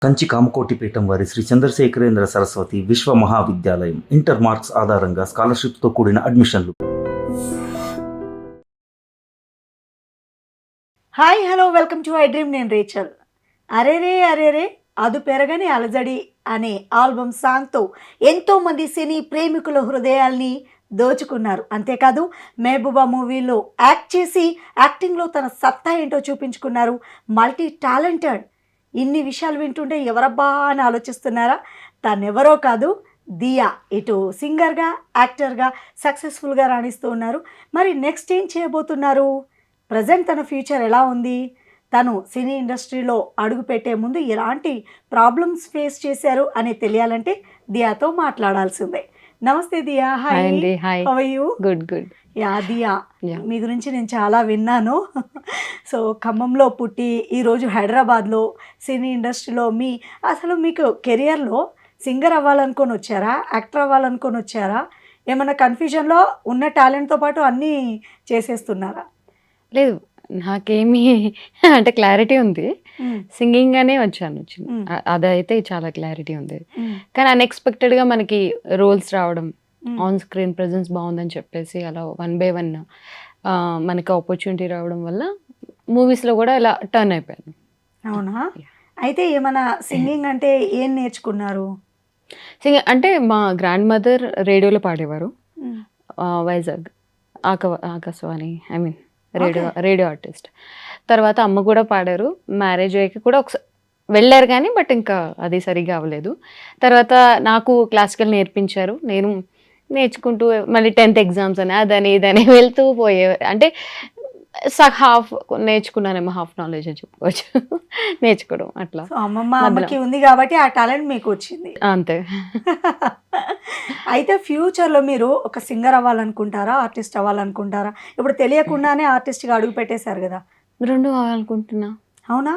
కంచి కామకోటి పీఠం వారి శ్రీ చంద్రశేఖరేంద్ర సరస్వతి విశ్వ మహావిద్యాలయం ఇంటర్ మార్క్స్ ఆధారంగా స్కాలర్షిప్తో కూడిన అడ్మిషన్లు. Hi hello welcome to I dream. నేను రేచల్. అరేరే అదు పెరగని అలజడి అనే ఆల్బమ్ సాంగ్తో ఎంతోమంది సినీ ప్రేమికుల హృదయాల్ని దోచుకున్నారు. అంతేకాదు మెహబూబా మూవీలో యాక్ట్ చేసి యాక్టింగ్లో తన సత్తా ఏంటో చూపించుకున్నారు. Multi talented. ఇన్ని విషయాలు వింటుంటే ఎవరబ్బా అని ఆలోచిస్తున్నారా? తనెవరో కాదు, దియా. ఇటు సింగర్గా యాక్టర్గా సక్సెస్ఫుల్గా రాణిస్తూ ఉన్నారు. మరి నెక్స్ట్ ఏం చేయబోతున్నారు? ప్రజెంట్ తన ఫ్యూచర్ ఎలా ఉంది? తను సినీ ఇండస్ట్రీలో అడుగు పెట్టే ముందు ఎలాంటి ప్రాబ్లమ్స్ ఫేస్ చేశారు అని తెలియాలంటే దియాతో మాట్లాడాల్సిందే. నమస్తే దియా. హాయ్ అండి. Hi. How are you? Good. Yeah Diya, మీ గురించి నేను చాలా విన్నాను. సో ఖమ్మంలో పుట్టి ఈరోజు హైదరాబాద్లో సినీ ఇండస్ట్రీలో అసలు మీకు కెరియర్లో సింగర్ అవ్వాలనుకొని వచ్చారా, యాక్టర్ అవ్వాలనుకొని వచ్చారా? ఏమైనా కన్ఫ్యూజన్లో ఉన్న టాలెంట్తో పాటు అన్నీ చేసేస్తున్నారా? లేదు, నాకేమీ అంటే క్లారిటీ ఉంది. సింగింగ్ గానే వచ్చాను. అదైతే చాలా క్లారిటీ ఉంది. కానీ అన్ఎక్స్పెక్టెడ్గా మనకి రోల్స్ రావడం, ఆన్ స్క్రీన్ ప్రెజెన్స్ బాగుందని చెప్పేసి అలా 1 by 1 మనకి ఆపర్చునిటీ రావడం వల్ల మూవీస్లో కూడా ఇలా టర్న్ అయిపోయాను. అవునా? అయితే ఏమైనా సింగింగ్ అంటే ఏం నేర్చుకున్నారు? సింగింగ్ అంటే మా గ్రాండ్ మదర్ రేడియోలో పాడేవారు. Vizag Akashvani, I mean radio artist. తర్వాత అమ్మ కూడా పాడారు. మ్యారేజ్ అయ్యాక కూడా ఒకసారి వెళ్ళారు కానీ బట్ ఇంకా అది సరిగా అవ్వలేదు. తర్వాత నాకు క్లాసికల్ నేర్పించారు. నేను నేర్చుకుంటూ మళ్ళీ 10th ఎగ్జామ్స్ అని అదని ఇదని వెళ్తూ పోయేవారు. అంటే హాఫ్ నేర్చుకున్నానేమో, హాఫ్ నాలెడ్జ్ అని చెప్పుకోవచ్చు. నేర్చుకోవడం అట్లా. అమ్మకి ఉంది కాబట్టి ఆ టాలెంట్ మీకు వచ్చింది. అంతే. అయితే ఫ్యూచర్లో మీరు ఒక సింగర్ అవ్వాలనుకుంటారా, ఆర్టిస్ట్ అవ్వాలనుకుంటారా? ఇప్పుడు తెలియకుండానే ఆర్టిస్ట్గా అడుగు పెట్టేశారు కదా. 2 కావాలనుకుంటున్నా. అవునా?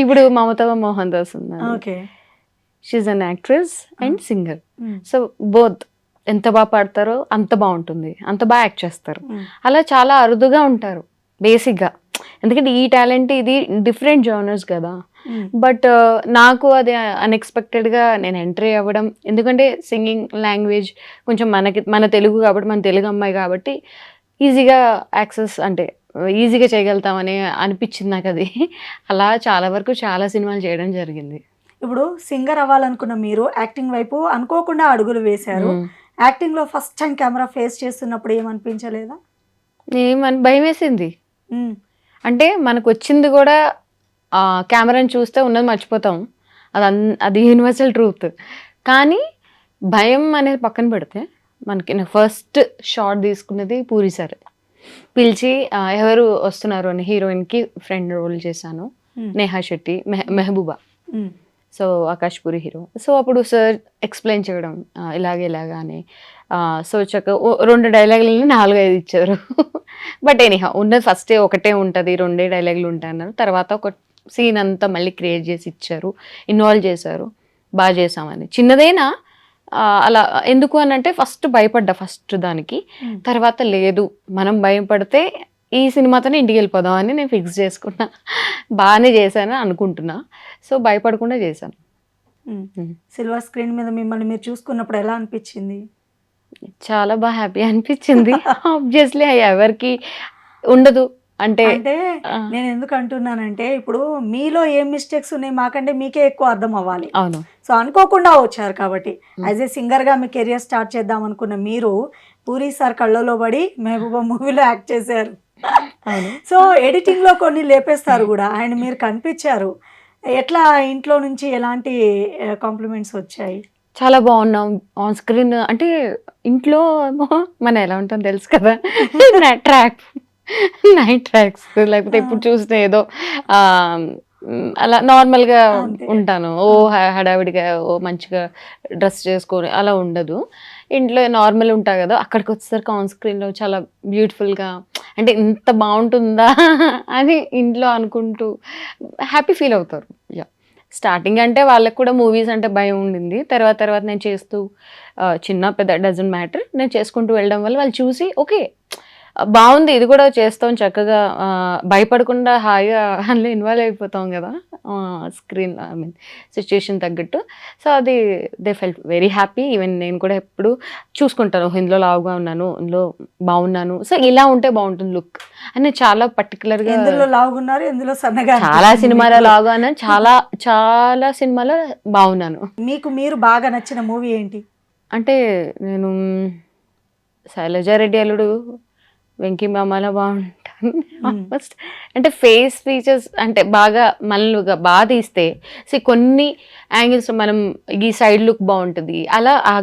ఇప్పుడు మమతా మోహన్ దాస్ ఉన్నారు. Okay. She's an actress and singer. So both ఎంత బాగా పాడతారో అంత బాగుంటుంది, అంత బాగా యాక్ట్ చేస్తారు. అలా చాలా అరుదుగా ఉంటారు బేసిక్గా. ఎందుకంటే ఈ టాలెంట్ ఇది డిఫరెంట్ జోనర్స్ కదా. బట్ నాకు అది అన్ఎక్స్పెక్టెడ్గా నేను ఎంట్రీ అవ్వడం, ఎందుకంటే సింగింగ్ లాంగ్వేజ్ కొంచెం మన తెలుగు కాబట్టి, మన తెలుగు అమ్మాయి కాబట్టి ఈజీగా యాక్సెస్ అంటే ఈజీగా చేయగలుగుతామని అనిపించింది నాకు అది. అలా చాలా వరకు చాలా సినిమాలు చేయడం జరిగింది. ఇప్పుడు సింగర్ అవ్వాలనుకున్న మీరు యాక్టింగ్ వైపు అనుకోకుండా అడుగులు వేశారు. యాక్టింగ్లో ఫస్ట్ టైం కెమెరా ఫేస్ చేస్తున్నప్పుడు ఏమనిపించలేదా? భయం వేసింది. అంటే మనకు వచ్చింది కూడా కెమెరాని చూస్తే ఉన్నది మర్చిపోతాం. అది యూనివర్సల్ ట్రూత్. కానీ భయం అనేది పక్కన పెడితే మనకి ఫస్ట్ షాట్ తీసుకున్నది పూరి సార్. పిలిచి ఎవరు వస్తున్నారు అని, హీరోయిన్కి ఫ్రెండ్ రోల్ చేశాను. Neha Shetty, Mehbooba. So Akash puri hero. So అప్పుడు సార్ ఎక్స్ప్లెయిన్ చేయడం ఇలాగా అని. సో చక్క 2 డైలాగులని 4-5 ఇచ్చారు. బట్ ఎనీహా ఉన్నది ఫస్టే ఒకటే ఉంటుంది, 2 డైలాగులు ఉంటాయి అన్నారు. తర్వాత ఒక సీన్ అంతా మళ్ళీ క్రియేట్ చేసి ఇచ్చారు, ఇన్వాల్వ్ చేశారు. బాగా చేసామని. చిన్నదైనా అలా ఎందుకు అని అంటే ఫస్ట్ భయపడ్డా ఫస్ట్ దానికి. తర్వాత లేదు, మనం భయపడితే ఈ సినిమాతోనే ఇంటికి వెళ్ళిపోదాం అని నేను ఫిక్స్ చేసుకున్నా. బాగానే చేశాను అనుకుంటున్నా. సో భయపడకుండా చేశాను. సిల్వర్ స్క్రీన్ మీద మిమ్మల్ని మీరు చూసుకున్నప్పుడు ఎలా అనిపించింది? చాలా బాగా హ్యాపీ అనిపించింది. ఆబ్వియస్లీ ఎవరికి ఉండదు. అంటే నేను ఎందుకు అంటున్నానంటే ఇప్పుడు మీలో ఏం మిస్టేక్స్ ఉన్నాయి మాకంటే మీకే ఎక్కువ అర్థం అవ్వాలి. అవును. సో అనుకోకుండా వచ్చారు కాబట్టి యాజ్ ఏ సింగర్గా మీ కెరియర్ స్టార్ట్ చేద్దాం అనుకున్న మీరు పూరి సార్ కళ్ళలో పడి మెహబూబా మూవీలో యాక్ట్ చేశారు. సో ఎడిటింగ్లో కొన్ని లేపేస్తారు కూడా. ఆయన మీరు కనిపించారు. ఎట్లా ఇంట్లో నుంచి ఎలాంటి కాంప్లిమెంట్స్ వచ్చాయి? చాలా బాగున్నాం ఆన్ స్క్రీన్. అంటే ఇంట్లో మనం ఎలా ఉంటాం తెలుసు కదా. నైట్ ట్రాక్స్ లేకపోతే ఎప్పుడు చూస్తే ఏదో అలా నార్మల్గా ఉంటాను. హడావిడిగా మంచిగా డ్రెస్ చేసుకొని అలా ఉండదు. ఇంట్లో నార్మల్ ఉంటా కదా. అక్కడికి వచ్చేసరికి ఆన్ స్క్రీన్లో చాలా బ్యూటిఫుల్గా, అంటే ఇంత బాగుంటుందా అని ఇంట్లో అనుకుంటూ హ్యాపీ ఫీల్ అవుతారు. స్టార్టింగ్ అంటే వాళ్ళకి కూడా మూవీస్ అంటే భయం ఉండింది. తర్వాత నేను చేస్తూ చిన్న పెద్ద డజంట్ మ్యాటర్, నేను చేసుకుంటూ వెళ్ళడం వల్ల వాళ్ళు చూసి ఓకే బాగుంది, ఇది కూడా చేస్తాం చక్కగా, భయపడకుండా హాయిగా అందులో ఇన్వాల్వ్ అయిపోతాం కదా స్క్రీన్, ఐ మీన్ సిచ్యుయేషన్ తగ్గట్టు. సో అది they felt very happy. Even నేను కూడా ఎప్పుడు చూసుకుంటాను, ఇందులో లావుగా ఉన్నాను, ఇందులో బాగున్నాను, సో ఇలా ఉంటే బాగుంటుంది లుక్ అని నేను చాలా పర్టికులర్గా. ఎందులో లావుగున్నారు, ఎందులో సన్నగా చాలా అనిపిస్తుంది సినిమాలో మీకు? లావుగా ఉన్నాను, చాలా చాలా సినిమాలో బాగున్నాను. మీకు మీరు బాగా నచ్చిన మూవీ ఏంటి? అంటే నేను శైలజారెడ్డి అల్లుడు, వెంకీ మామలా బాగుంటాను ఆల్మోస్ట్. అంటే ఫేస్ ఫీచర్స్ అంటే బాగా మనలుగా బాగా తీస్తే కొన్ని యాంగిల్స్ మనం ఈ సైడ్ లుక్ బాగుంటుంది, అలా ఆ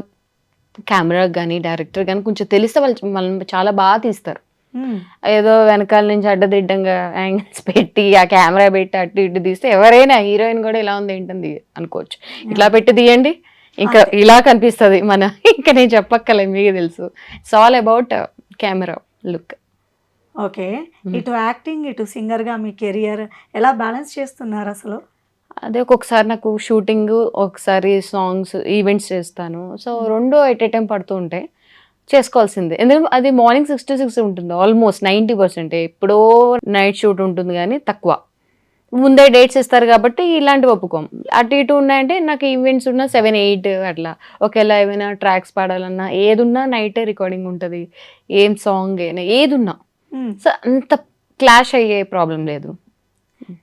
కెమెరా కానీ డైరెక్టర్ కానీ కొంచెం తెలిస్తే వాళ్ళు మనం చాలా బాగా తీస్తారు. ఏదో వెనకాల నుంచి అడ్డదిడ్డంగా యాంగిల్స్ పెట్టి ఆ కెమెరా పెట్టి అటు ఇటు తీస్తే ఎవరైనా హీరోయిన్ కూడా ఇలా ఉంది ఏంటంది అనుకోవచ్చు. ఇట్లా పెట్టి తీయండి ఇంకా ఇలా కనిపిస్తుంది ఇంకా నేను చెప్పక్కలే, మీకు తెలుసు. It's all about camera look. Okay, ఇటు యాక్టింగ్ ఇటు సింగర్గా మీ కెరియర్ ఎలా బ్యాలెన్స్ చేస్తున్నారు అసలు? అదే ఒక్కొక్కసారి నాకు షూటింగ్, ఒకసారి సాంగ్స్, ఈవెంట్స్ చేస్తాను. సో రెండు ఎట్ ఏ టైం పడుతూ ఉంటాయి, చేసుకోవాల్సిందే. ఎందుకంటే అది మార్నింగ్ 6 to 6 ఉంటుంది ఆల్మోస్ట్ 90%. ఎప్పుడో నైట్ షూట్ ఉంటుంది కానీ తక్కువ, ముందే డేట్స్ ఇస్తారు కాబట్టి ఇలాంటివి ఒప్పుకోం. అటు ఇటు ఉన్నాయంటే నాకు ఈవెంట్స్ ఉన్న 7, 8 అట్లా. ఒకేలా ఏమైనా ట్రాక్స్ పాడాలన్నా ఏదున్నా నైటే రికార్డింగ్ ఉంటుంది, ఏం సాంగ్ అయినా ఏదున్నా. సో అంత క్లాష్ అయ్యే ప్రాబ్లం లేదు.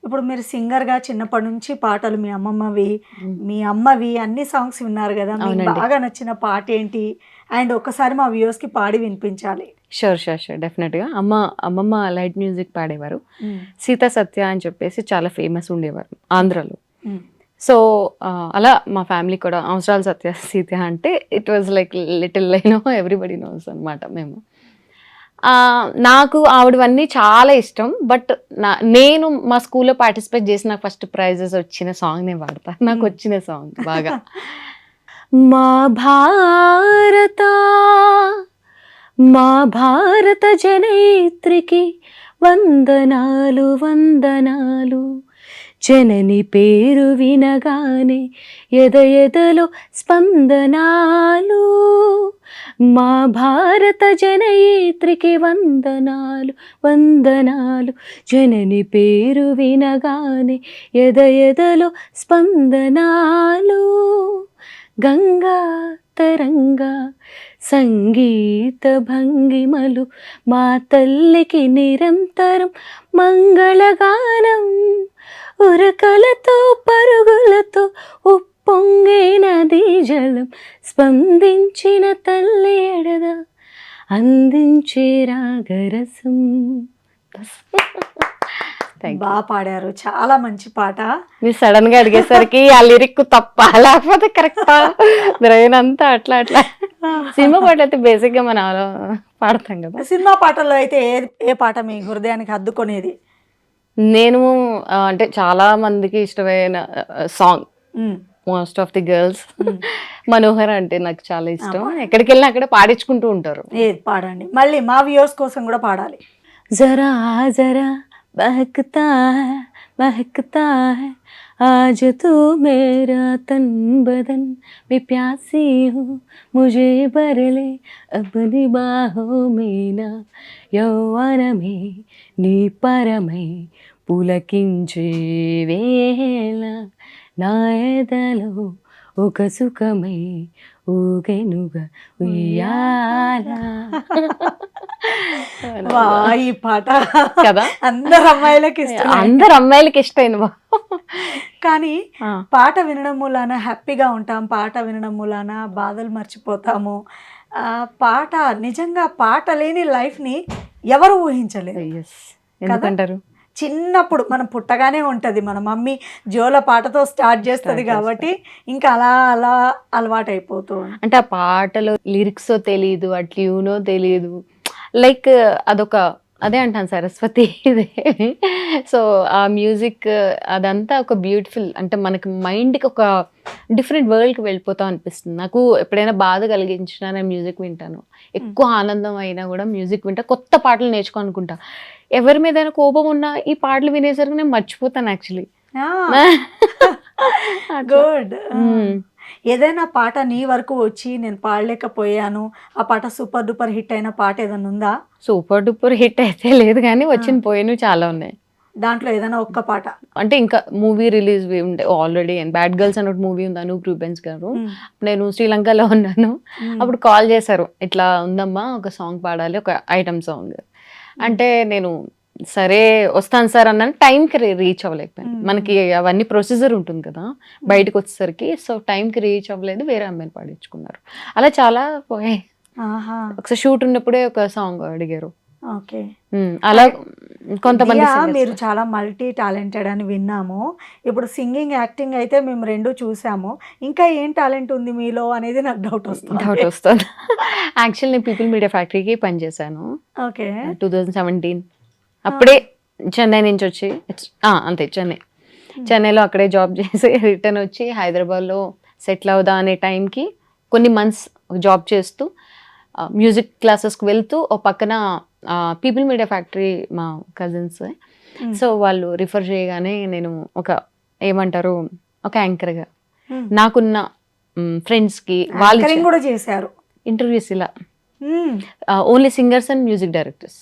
ఇప్పుడు మీరు సింగర్గా చిన్నప్పటి నుంచి పాటలు మీ అమ్మమ్మవి మీ అమ్మవి అన్ని సాంగ్స్ విన్నారు కదా, మీకు అవునండి. బాగా నచ్చిన పాట ఏంటి? అండ్ ఒక్కసారి మా వ్యూవర్స్కి పాడి వినిపించాలి. షూర్ డెఫినెట్గా. అమ్మమ్మ లైట్ మ్యూజిక్ పాడేవారు. సీతా సత్య అని చెప్పేసి చాలా ఫేమస్ ఉండేవారు ఆంధ్రాలో. సో అలా మా ఫ్యామిలీ కూడా అవసరాలు సత్య సీత అంటే it was like little everybody knows అనమాట మేము. నాకు ఆవిడవన్నీ చాలా ఇష్టం. బట్ నేను మా స్కూల్లో పార్టిసిపేట్ చేసి నాకు ఫస్ట్ ప్రైజెస్ వచ్చిన సాంగ్ నేను పాడతాను. నాకు వచ్చిన సాంగ్ బాగా మా భారత జనయిత్రికి వందనాలు వందనాలు, జనని పేరు వినగానే ఎదలో స్పందనాలు. మా భారత జనయిత్రికి వందనాలు వందనాలు, జనని పేరు వినగానే ఎదలో స్పందనాలు. గంగా తరంగా సంగీత భంగిమలు, మా తల్లికి నిరంతరం మంగళగానం. ఉరకలతో పరుగులతో ఉప్పొంగే నదీ జలం, స్పందించిన తల్లి ఎడద అందించే రాగరసం. బాగా పాడారు, చాలా మంచి పాట. మీరు సడన్ గా అడిగేసరికి ఆ లిరిక్ తప్ప, లేకపోతే కరెక్టా బ్రెయిన్ అంతా అట్లా అట్లా. సినిమా పాట అయితే బేసిక్ గా మనం పాడతాం కదా. సినిమా పాటల్లో అయితే ఏ పాట మీ హృదయానికి హద్దుకొనేది? నేను అంటే చాలా మందికి ఇష్టమైన song, most of the girls Manohar అంటే నాకు చాలా ఇష్టం. ఎక్కడికి వెళ్ళినా అక్కడ పాడించుకుంటూ ఉంటారు. ఏది పాడండి, మళ్ళీ మా వ్యూవర్స్ కోసం కూడా పాడాలి. జరా జరా బహకతా హై महकता है आज तू मेरा तन बदन में प्यासी हूँ मुझे भर ले अपनी बाहों में ना यौवनमे నీ పరమై పులకించే వేళ నా ఎదలో ఒక సుఖమై ఊగెనుగా ఉయ్యాల. ఈ పాట కదా అందరు అమ్మాయిలకి ఇష్టం, అందరు అమ్మాయిలకి ఇష్టమైన. కానీ పాట వినడం మూలాన హ్యాపీగా ఉంటాం, పాట వినడం మూలాన బాధలు మర్చిపోతాము. పాట నిజంగా పాట లేని లైఫ్ని ఎవరు ఊహించలేదు. ఎందుకంటారు? చిన్నప్పుడు మనం పుట్టగానే ఉంటుంది, మన మమ్మీ జోల పాటతో స్టార్ట్ చేస్తుంది కాబట్టి ఇంకా అలా అలా అలవాటు అయిపోతూ. అంటే ఆ పాటలో లిరిక్స్ తెలియదు, ఆ ట్యూనో తెలియదు, లైక్ అదొక అదే అంటాను సరస్వతి ఇదే. సో ఆ మ్యూజిక్ అదంతా ఒక బ్యూటిఫుల్, అంటే మనకి మైండ్కి ఒక డిఫరెంట్ వరల్డ్కి వెళ్ళిపోతాం అనిపిస్తుంది. నాకు ఎప్పుడైనా బాధ కలిగించినా నేను మ్యూజిక్ వింటాను, ఎక్కువ ఆనందం అయినా కూడా మ్యూజిక్ వింటా, కొత్త పాటలు నేర్చుకో అనుకుంటా. ఎవరి మీద కోపం ఉన్నా ఈ పాటలు వినేసరికి నేను మర్చిపోతాను యాక్చువల్లీ. గుడ్. ఏదైనా పాట నీ వరకు వచ్చి నేను పాడలేకపోయాను, ఆ పాట సూపర్ డూపర్ హిట్ అయిన పాట ఏదైనా ఉందా? సూపర్ డూపర్ హిట్ అయితే లేదు కానీ వచ్చిన పోయినవి చాలా ఉన్నాయి. దాంట్లో ఏదైనా ఒక్క పాట? అంటే ఇంకా మూవీ రిలీజ్ ఉండే ఆల్రెడీ బ్యాడ్ గర్ల్స్ అనే మూవీ ఉంది, అనూప్ రూబెన్స్ గారు. నేను శ్రీలంకలో ఉన్నాను, అప్పుడు కాల్ చేశారు, ఇట్లా ఉందమ్మా ఒక సాంగ్ పాడాలి, ఒక ఐటమ్ సాంగ్ అంటే నేను సరే వస్తాను సార్ అన్నాను. టైంకి రీచ్ అవ్వలేకపోయాను, మనకి అవన్నీ ప్రొసీజర్ ఉంటుంది కదా బయటకు వచ్చేసరికి. సో టైంకి రీచ్ అవ్వలేదు, వేరే అమ్మాయిని పాడించుకున్నారు. అలా చాలా పోయాయి. ఒకసారి షూట్ ఉన్నప్పుడే ఒక సాంగ్ అడిగారు. ఓకే, అలా కొంతమంది మీరు చాలా మల్టీ టాలెంటెడ్ అని విన్నాము. ఇప్పుడు సింగింగ్, యాక్టింగ్ అయితే మేము రెండు చూసాము, ఇంకా ఏం టాలెంట్ ఉంది మీలో అనేది నాకు డౌట్ వస్తుంది. యాక్చువల్ నేను పీపుల్ మీడియా ఫ్యాక్టరీకి పనిచేశాను. ఓకే, 2017 అప్పుడే చెన్నై నుంచి వచ్చి, అంతే చెన్నైలో అక్కడే జాబ్ చేసి రిటర్న్ వచ్చి హైదరాబాద్లో సెటిల్ అవుదా అనే టైంకి కొన్ని మంత్స్ జాబ్ చేస్తూ మ్యూజిక్ క్లాసెస్కి వెళ్తూ ఓ పక్కన పీపుల్ మీడియా ఫ్యాక్టరీ మా కజిన్స్, సో వాళ్ళు రిఫర్ చేయగానే నేను ఏమంటారు ఒక యాంకర్గా నాకున్న ఫ్రెండ్స్కి వాళ్ళు కూడా చేశారు ఇంటర్వ్యూస్. ఇలా only singers and music directors.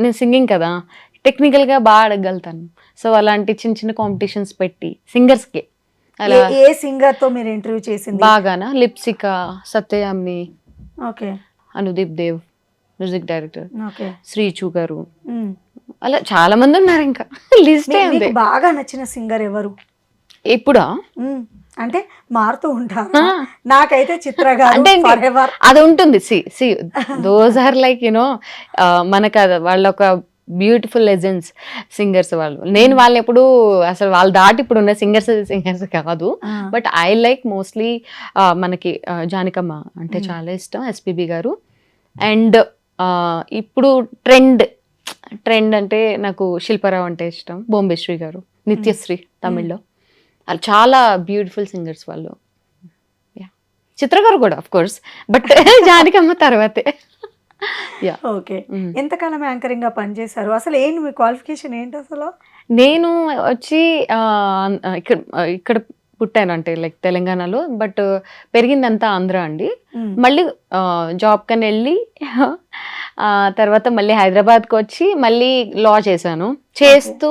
నేను సింగింగ్ కదా, టెక్నికల్గా బాగా అడగలుగుతాను. సో అలాంటి చిన్న చిన్న కాంపిటీషన్స్ పెట్టి సింగర్స్కి. అలా ఏ సింగర్తో మీరు ఇంటర్వ్యూ చేసింది? బాగానా Lipsika, Satyayamini, okay, Anudeep Dev music director, okay, Sreechu గారు, అలా చాలా మంది ఉన్నారు. ఇంకా లిస్ట్ ఉంది. బాగా నచ్చిన సింగర్ ఎవరు ఇప్పుడా? అంటే మారుతూ ఉంటారు. నాకైతే చిత్ర గారు అంటే అది ఉంటుంది. See those are like you know మనకు వాళ్ళ ఒక బ్యూటిఫుల్ లెజెండ్స్ సింగర్స్ వాళ్ళు. నేను వాళ్ళని ఎప్పుడు అసలు వాళ్ళు దాటి ఇప్పుడు ఉన్న సింగర్స్ కాదు. బట్ ఐ లైక్ మోస్ట్లీ మనకి జానకమ్మ అంటే చాలా ఇష్టం, ఎస్పీబీ గారు. అండ్ ఇప్పుడు ట్రెండ్ అంటే నాకు శిల్పారావు అంటే ఇష్టం, బొంబేశ్వరి గారు, నిత్యశ్రీ తమిళ్లో. వాళ్ళు చాలా బ్యూటిఫుల్ సింగర్స్ వాళ్ళు. చిత్ర గారు కూడా ఆఫ్ కోర్స్, బట్ జానకమ్మ తర్వాతే. ఓకే, ఎంతకాలం యాంకరింగ్ గా పనిచేశారు? అసలు ఏంటి మీ క్వాలిఫికేషన్ ఏంటి అసలు? నేను వచ్చి ఇక్కడ పుట్టాను, అంటే లైక్ తెలంగాణలో, బట్ పెరిగిందంతా ఆంధ్ర అండి. మళ్ళీ జాబ్ కని వెళ్ళి తర్వాత మళ్ళీ హైదరాబాద్కి వచ్చి మళ్ళీ లా చేస్తూ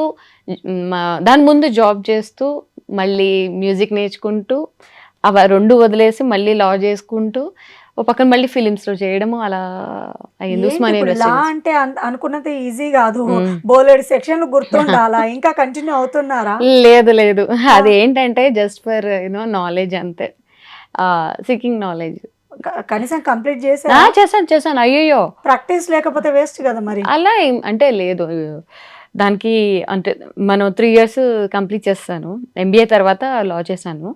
దాని ముందు జాబ్ చేస్తూ మళ్ళీ మ్యూజిక్ నేర్చుకుంటూ అవి రెండు వదిలేసి మళ్ళీ లా చేసుకుంటూ ఒక పక్కన మళ్ళీ ఫిలిమ్స్ లో చేయడము అలా అయ్యింది. లా అంటే అనుకున్నది ఈజీ కాదు, బోలెడు సెక్షన్లు గుర్తుండాలా, ఇంకా కంటిన్యూ అవుతున్నారా? లేదు, అది ఏంటంటే జస్ట్ ఫర్ యూనో నాలెడ్జ్ అంతే, సీకింగ్ నాలెడ్జ్. కనీసం కంప్లీట్ చేశాను. అయ్యో ప్రాక్టీస్ లేకపోతే వేస్ట్ కదా మరి. అలా అంటే లేదు, దానికి అంటే మనం 3 years కంప్లీట్ చేస్తాను. MBA తర్వాత లా చేశాను,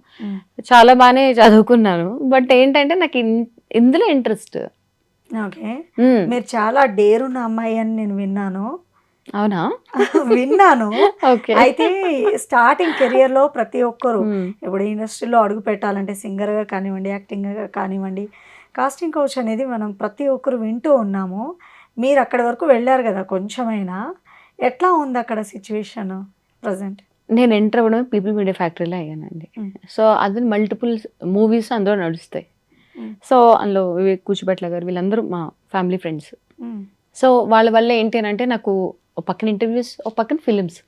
చాలా బాగానే చదువుకున్నాను. బట్ ఏంటంటే నాకు ఇందులో ఇంట్రెస్ట్. ఓకే, మీరు చాలా డేరున్న అమ్మాయి అని నేను విన్నాను. అవునా? విన్నాను. అయితే స్టార్టింగ్ కెరియర్ లో ప్రతి ఒక్కరు ఇప్పుడు ఇండస్ట్రీలో అడుగు పెట్టాలంటే సింగర్ గా కానివ్వండి, యాక్టింగ్ గా కానివ్వండి, కాస్టింగ్ కౌచ్ అనేది మనం ప్రతి ఒక్కరు వింటూ ఉన్నాము. మీరు అక్కడి వరకు వెళ్ళారు కదా కొంచెమైనా, ఎట్లా ఉంది అక్కడ సిచ్యువేషన్ ప్రజెంట్? నేను ఎంటర్ అవ్వడం పీపుల్ మీడియా ఫ్యాక్టరీలో అయ్యానండి. సో అది మల్టిపుల్ మూవీస్ అందులో నడుస్తాయి. సో అందులో వివేక్ కూచిభట్ల గారు వీళ్ళందరూ మా ఫ్యామిలీ ఫ్రెండ్స్. సో వాళ్ళ వల్ల ఏంటి అని అంటే నాకు ఒక పక్కన ఇంటర్వ్యూస్, ఒక పక్కన ఫిలిమ్స్.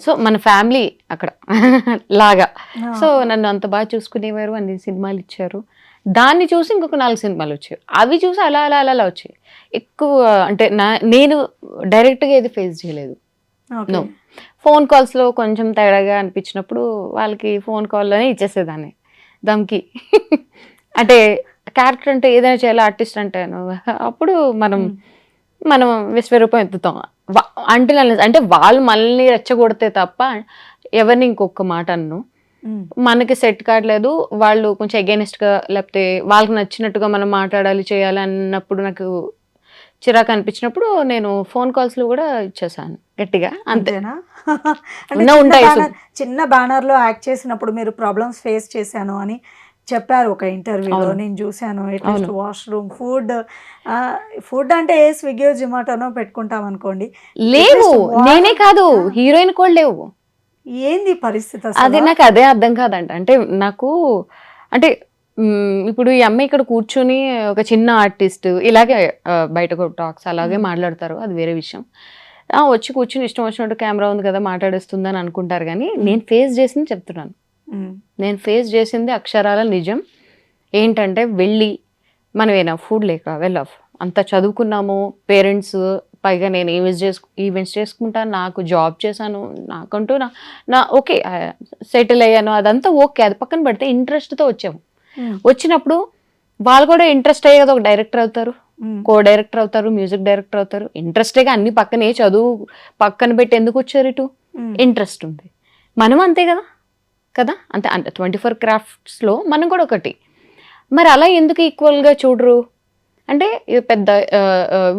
సో మన ఫ్యామిలీ అక్కడ లాగా. సో నన్ను అంత బాగా చూసుకునేవారు, అన్ని సినిమాలు ఇచ్చారు. దాన్ని చూసి ఇంకొక 4 సినిమాలు వచ్చాయి, అవి చూసి అలా అలా అలా వచ్చాయి. ఎక్కువ అంటే నేను డైరెక్ట్గా ఏది ఫేస్ చేయలేదు. నో, ఫోన్ కాల్స్లో కొంచెం తేడాగా అనిపించినప్పుడు వాళ్ళకి ఫోన్ కాల్లోనే ఇచ్చేసేదాన్ని దమ్కి. అంటే క్యారెక్టర్ అంటే ఏదైనా చేయాలి, ఆర్టిస్ట్ అంటాను, అప్పుడు మనం విశ్వరూపం ఎత్తుతాం. అంటే వాళ్ళు మనల్ని రెచ్చగొడితే తప్ప ఎవరిని ఇంకొక మాట అన్ను. మనకి సెట్ కావట్లేదు, వాళ్ళు కొంచెం అగైనెస్ట్గా లేకపోతే వాళ్ళకి నచ్చినట్టుగా మనం మాట్లాడాలి చేయాలి అన్నప్పుడు నాకు చిరాకు అనిపించినప్పుడు నేను ఫోన్ కాల్స్లో కూడా ఇచ్చేసాను గట్టిగా. అంతేనా? చిన్న బ్యానర్ లో యాక్ట్ చేసినప్పుడు మీరు ప్రాబ్లమ్స్ ఫేస్ చేశాను అని చెప్పారు ఒక ఇంటర్వ్యూలో, నేను చూశాను. అట్లీస్ట్ వాష్రూమ్, ఫుడ్ అంటే స్విగ్గీ జొమాటోనో పెట్టుకుంటాం అనుకోండి, లేవు. నేనే కాదు, హీరోయిన్ కూడా లేవు. ఏంది పరిస్థితి అది అసలు? నాకు అదే అర్థం కాదంట. అంటే నాకు అంటే ఇప్పుడు ఈ అమ్మాయి ఇక్కడ కూర్చొని ఒక చిన్న ఆర్టిస్ట్ ఇలాగే బయట టాక్స్ అలాగే మాట్లాడతారు, అది వేరే విషయం. వచ్చి కూర్చుని ఇష్టం వచ్చినట్టు కెమెరా ఉంది కదా మాట్లాడేస్తుంది అని అనుకుంటారు, కానీ నేను ఫేస్ చేసింది చెప్తున్నాను. నేను ఫేస్ చేసింది అక్షరాల నిజం. ఏంటంటే వెళ్ళి మనం ఏనా ఫుడ్ లేక వెళ్ళాం, అంత చదువుకున్నాము, పేరెంట్స్, పైగా నేను ఈవెంట్స్ చేసుకుంటాను, నాకు జాబ్ చేశాను, నాకంటూ నా ఓకే సెటిల్ అయ్యాను, అదంతా ఓకే, అది పక్కన పెడితే ఇంట్రెస్ట్తో వచ్చాము. వచ్చినప్పుడు వాళ్ళు కూడా ఇంట్రెస్ట్ అయ్యే కదా ఒక డైరెక్టర్ అవుతారు, కో డైరెక్టర్ అవుతారు, మ్యూజిక్ డైరెక్టర్ అవుతారు. ఇంట్రెస్టేగా అన్ని పక్కనే చదువు పక్కన పెట్టి ఎందుకు వచ్చారు ఇటు? ఇంట్రెస్ట్ ఉంది. మనం అంతే కదా కదా అంతే 24 క్రాఫ్ట్స్లో మనం కూడా ఒకటి. మరి అలా ఎందుకు ఈక్వల్గా చూడరు అంటే పెద్ద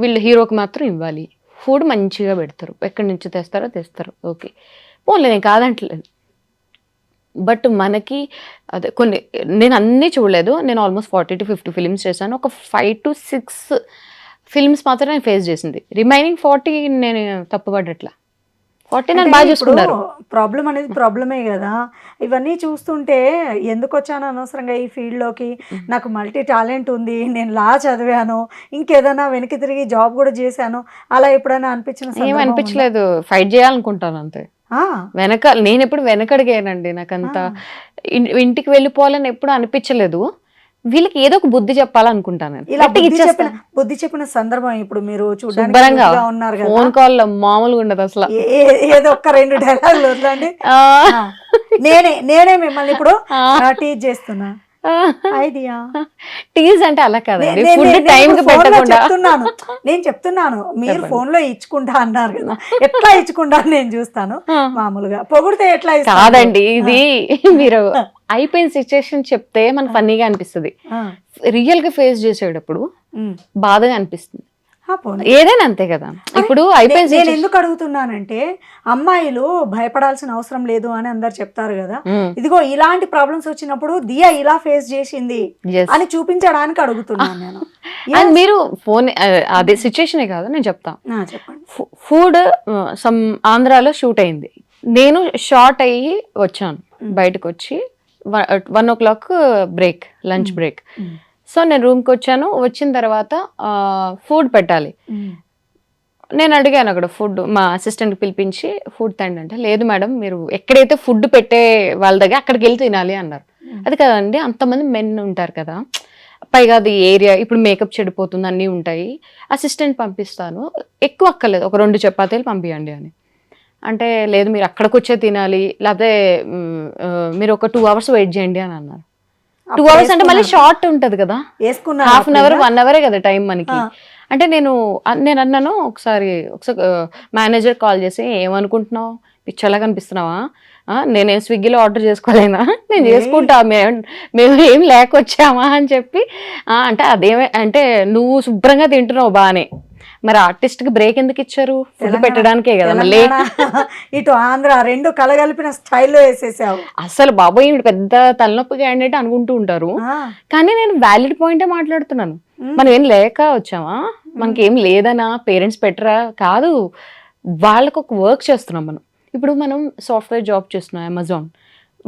వీళ్ళు హీరోకి మాత్రం ఇవ్వాలి, ఫుడ్ మంచిగా పెడతారు, ఎక్కడి నుంచి తెస్తారు, ఓకే పోన్లే, నేను కాదంటలేదు. బట్ మనకి అదే కొన్ని నేను అన్నీ చూడలేదు, నేను ఆల్మోస్ట్ 40 to 50 ఫిల్మ్స్ చేశాను. ఒక 5 to 6 ఫిల్మ్స్ మాత్రం నేను ఫేస్ చేసింది, రిమైనింగ్ 40 నేను తప్పుపడ్డట్లా. 40 నన్ను బాగా చూసుకున్నారు. ప్రాబ్లం అనేది ప్రాబ్లమే కదా. ఇవన్నీ చూస్తుంటే ఎందుకు వచ్చాను అనవసరంగా ఈ ఫీల్డ్లోకి, నాకు మల్టీ టాలెంట్ ఉంది, నేను లా చదివాను, ఇంకేదైనా వెనక్కి తిరిగి జాబ్ కూడా చేశాను, అలా ఎప్పుడైనా అనిపించిన ఏం సందర్భం ఉందా? అనిపించలేదు, ఫైట్ చేయాలనుకుంటాను అంతే. వెనక నేను ఎప్పుడు వెనకడిగానండి, నాకంత ఇంటికి వెళ్ళిపోవాలని ఎప్పుడు అనిపించలేదు. వీళ్ళకి ఏదో ఒక బుద్ధి చెప్పాలనుకుంటాను నేను. ఇలా గట్టిగా ఇచ్చేస్తా. బుద్ధి చెప్పిన సందర్భం ఇప్పుడు మీరు శుభ్రంగా చూడడానికి ఉన్నారు కదా, ఫోన్ కాల్ మామూలుగా ఉండదు అసలు. ఏదో ఒక్క 2 డైలాగులు వదలండి. నేనే మిమ్మల్ని ఇప్పుడు టీచ్ చేస్తున్నా. ఐడియా టీజ్ అంటే అలా కాదండి, ఫుడ్ టైం కి పెట్టకుండా నేను చెప్తున్నాను, మీరు ఫోన్ లో ఇచ్చుకుంటా అన్నారు కదా, ఎట్లా ఇచ్చుకుంటా నేను చూస్తాను. మామూలుగా పొగిడితే ఎట్లా కాదండి, ఇది మీరు అయిపోయిన సిచ్యుయేషన్ చెప్తే మనకు ఫన్నీగా అనిపిస్తుంది, రియల్ గా ఫేస్ చేసేటప్పుడు బాధగా అనిపిస్తుంది. ఏదైనా అంతే కదా. ఇప్పుడు అయిపోయింది. నేను ఎందుకు అడుగుతున్నానంటే అమ్మాయిలు భయపడాల్సిన అవసరం లేదు అని అందరు చెప్తారు కదా, ఇదిగో ఇలాంటి ప్రాబ్లమ్స్ వచ్చినప్పుడు దియా ఇలా ఫేస్ చేసింది అని చూపించడానికి అడుగుతున్నాను నేను. అండ్ మీరు ఫోన్ అదే సిచ్యుయేషనే కాదు నేను చెప్తా. చెప్పండి. ఫుడ్ సమ్ ఆంధ్రాలో షూట్ అయింది, నేను షార్ట్ అయ్యి వచ్చాను, బయటకు వచ్చి 1 o'clock break, lunch break. So నేను రూమ్కి వచ్చాను, వచ్చిన తర్వాత ఫుడ్ పెట్టాలి. నేను అడిగాను అక్కడ ఫుడ్, మా అసిస్టెంట్కి పిలిపించి ఫుడ్ తండి అంటే, లేదు మేడం మీరు ఎక్కడైతే ఫుడ్ పెట్టే వాళ్ళ దగ్గర అక్కడికి వెళ్ళి తినాలి అన్నారు. అది కదండి, అంతమంది మెన్ ఉంటారు కదా, పైగా అది ఏరియా, ఇప్పుడు మేకప్ చెడిపోతుంది, అన్నీ ఉంటాయి, అసిస్టెంట్ పంపిస్తాను, ఎక్కువ అక్కర్లేదు, ఒక 2 చపాతీలు పంపించండి అని అంటే, లేదు మీరు అక్కడికి వచ్చే తినాలి, లేకపోతే మీరు ఒక 2 hours వెయిట్ చేయండి అని అన్నారు. 2 hours అంటే మళ్ళీ షార్ట్ ఉంటది కదా, హాఫ్ అన్ అవర్ 1 hour కదా టైం మనకి. అంటే నేను అన్నాను, ఒకసారి మేనేజర్ కాల్ చేసి, ఏమనుకుంటున్నావు, పిచ్చలా కనిపిస్తున్నావా, నేనేం స్విగ్గీలో ఆర్డర్ చేసుకోలేనా, నేను చేసుకుంటా, మేము ఏం లేకొచ్చామా అని చెప్పి. అంటే అదేమే అంటే నువ్వు శుభ్రంగా తింటున్నావు బానే, మరి ఆర్టిస్ట్ కి బ్రేక్ ఎందుకు ఇచ్చారు, ఫుడ్ పెట్టడానికే కదా. మళ్ళీ ఇటు ఆంధ్ర 2 కలగలిపిన స్టైల్లో వేసేసావు అసలు. బాబోయ్ ఈవిడ పెద్ద తలనొప్పి క్యాండిడేట్ అనుకుంటూ ఉంటారు, కానీ నేను వ్యాలిడ్ పాయింటే మాట్లాడుతున్నాను. మనం ఏం లేక వచ్చామా, మనకి ఏం లేదనా, పేరెంట్స్ పెట్టరా కాదు, వాళ్ళకు ఒక వర్క్ చేస్తున్నాం మనం. ఇప్పుడు మనం సాఫ్ట్వేర్ జాబ్ చేస్తున్నాం, అమెజాన్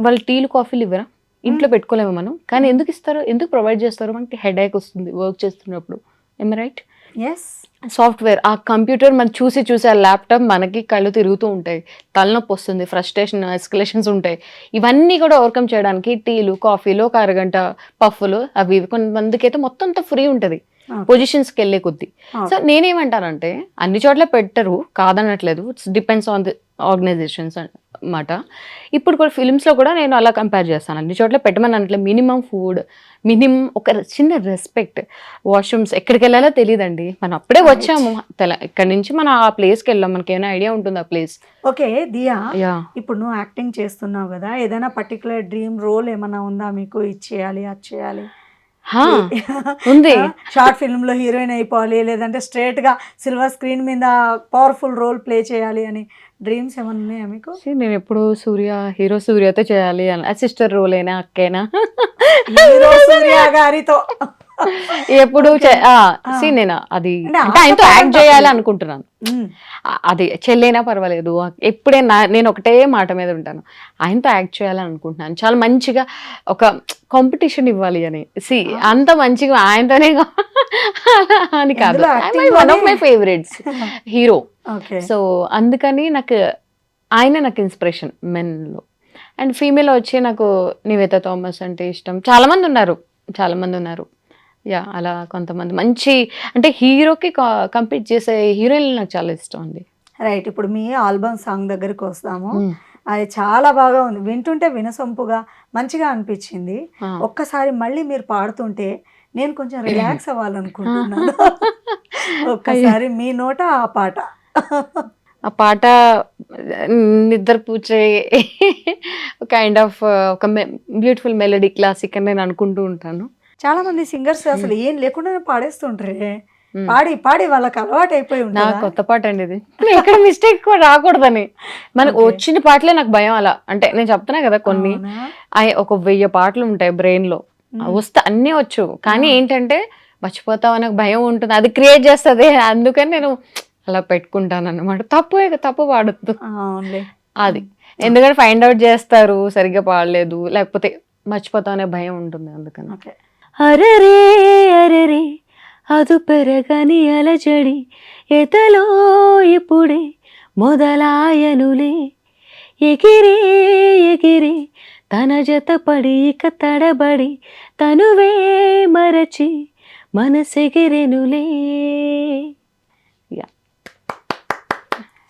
వాళ్ళు టీలు కాఫీలు ఇవ్వరా, ఇంట్లో పెట్టుకోలేము మనం, కానీ ఎందుకు ఇస్తారు, ఎందుకు ప్రొవైడ్ చేస్తారు, మనకి హెడేక్ వస్తుంది వర్క్ చేస్తున్నప్పుడు, ఏం రైట్. సాఫ్ట్వేర్, ఆ కంప్యూటర్ మనం చూసి ఆ ల్యాప్టాప్ మనకి కళ్ళు తిరుగుతూ ఉంటాయి, తలనొప్పి వస్తుంది, ఫ్రస్ట్రేషన్, ఎస్కలేషన్స్ ఉంటాయి. ఇవన్నీ కూడా ఓవర్కమ్ చేయడానికి టీలు కాఫీలు, ఒక అరగంట పఫ్ఫులు అవి, కొంతమందికి అయితే మొత్తం అంతా ఫ్రీ ఉంటుంది పొజిషన్స్కి వెళ్ళే కొద్దీ. సో నేనేమంటానంటే అన్ని చోట్ల పెట్టరు కాదనట్లేదు, it's depends on the organisations అన్నమాట. ఇప్పుడు కూడా ఫిల్మ్స్లో కూడా నేను అలా కంపేర్ చేస్తాను, అన్ని చోట్ల పెట్టమని అనట్లేదు, మినిమం ఫుడ్, మినిమం ఒక చిన్న రెస్పెక్ట్. వాష్రూమ్స్ ఎక్కడికి వెళ్ళాలో తెలియదండి, మనం అప్పుడే వచ్చాము ఇక్కడ నుంచి, మనం ఆ ప్లేస్కి వెళ్ళాం, మనకి ఏమైనా ఐడియా ఉంటుంది ఆ ప్లేస్. ఓకే దియా, ఇప్పుడు నువ్వు యాక్టింగ్ చేస్తున్నావు కదా, ఏదైనా పర్టికులర్ డ్రీమ్ రోల్ ఏమైనా ఉందా మీకు, ఇది చేయాలి అది చేయాలి ఉంది, షార్ట్ ఫిల్మ్ లో హీరోయిన్ అయిపోవాలి, లేదంటే స్ట్రేట్ గా సిల్వర్ స్క్రీన్ మీద పవర్ఫుల్ రోల్ ప్లే చేయాలి అని డ్రీమ్స్ ఏమైనా ఉన్నాయా మీకు? నేను ఎప్పుడు హీరో సూర్యతో చేయాలి అని, సిస్టర్ రోల్ అయినా అక్కైనా హీరో సూర్య గారితో ఎప్పుడు నేను అది అంటే అంటే ఆయనతో ఆటపాటలు యాక్ట్ చేయాలి అనుకుంటున్నాను. ఉమ్, అది చెల్లైనా పర్వాలేదు, ఎప్పుడే నేను ఒకటే మాట మీద ఉంటాను, ఆయనతో యాక్ట్ చేయాలని అనుకుంటున్నాను. చాలా మంచిగా ఒక కాంపిటీషన్ ఇవ్వాలి అని. అంత మంచిగా ఆయనతోనే అని కాదు, ఎందులో acting వన్ ఆఫ్ మై లోనే? Favourites hero. ఓకే. సో అందుకని నాకు ఇన్స్పిరేషన్ మెన్లో. అండ్ ఫీమేల్ వచ్చి నాకు నివేతా థామస్ అంటే ఇష్టం. చాలా మంది ఉన్నారు. యా, అలా కొంతమంది మంచి అంటే హీరోకి కంపీట్ చేసే హీరోయిన్లు నాకు చాలా ఇష్టం అండి. రైట్. ఇప్పుడు మీ ఆల్బమ్ సాంగ్ దగ్గరికి వస్తాము. అది చాలా బాగా ఉంది, వింటుంటే వినసొంపుగా మంచిగా అనిపించింది. ఒక్కసారి మళ్ళీ మీరు పాడుతుంటే నేను కొంచెం రిలాక్స్ అవ్వాలనుకుంటున్నాను. ఒక్కసారి మీ నోట ఆ పాట. ఆ పాట నిద్రపూచే కైండ్ ఆఫ్ ఒక బ్యూటిఫుల్ మెలడీ, క్లాసిక్ అని నేను అనుకుంటూ ఉంటాను. చాలా మంది సింగర్స్ అసలు ఏం లేకుండానే పాడేస్తుంటారే, పాడి పాడి వాళ్ళకి అలవాటు అయిపోయి నా ఉంటుంది. కొత్త పాట అండి ఇది. ఎక్కడ మిస్టేక్ కూడా రాకూడదని మనకు వచ్చిన పాటలే నాకు భయం. అలా అంటే నేను చెప్తున్నా కదా, కొన్ని ఒక 1000 పాటలు ఉంటాయి బ్రెయిన్ లో, వస్తే అన్నీ వచ్చు, కానీ ఏంటంటే మర్చిపోతావు నాకు భయం ఉంటుంది, అది క్రియేట్ చేస్తుంది. అందుకని నేను అలా పెట్టుకుంటాను అన్నమాట. తప్పు పాడొద్దు అది, ఎందుకంటే ఫైండ్ అవుట్ చేస్తారు సరిగ్గా పాడలేదు, లేకపోతే మర్చిపోతావు అనే భయం ఉంటుంది. అందుకని అరరే అరరే అదు పెరగని అలజడి ఎతలో ఇప్పుడే మొదలాయనులే, ఎగిరే ఎగిరే తన జతపడి ఇక తడబడి తనువే మరచి మనసెగిరెనులే.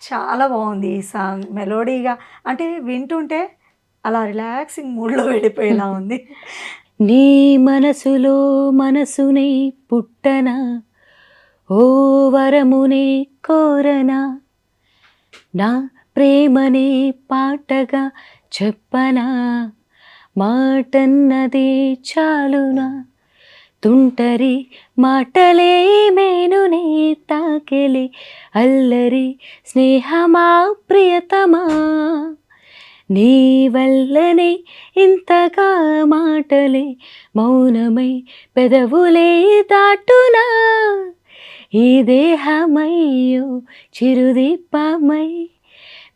చాలా బాగుంది ఈ సాంగ్, మెలోడీగా అంటే వింటుంటే అలా రిలాక్సింగ్ మూడ్లో వెళ్ళిపోయేలా ఉంది. నీ మనసులో మనసునే పుట్టనా, ఓ వరమునే కోరనా, నా ప్రేమనే పాటగా చెప్పనా, మాటన్నదే చాలునా, తుంటరి మాటలే మేనునే తాకెలి అల్లరి స్నేహమా ప్రియతమా, నీ వల్లనే ఇంతగా మాటలే మౌనమై పెదవులే దాటునా, ఈ దేహమయ్యో చిరుదీపమై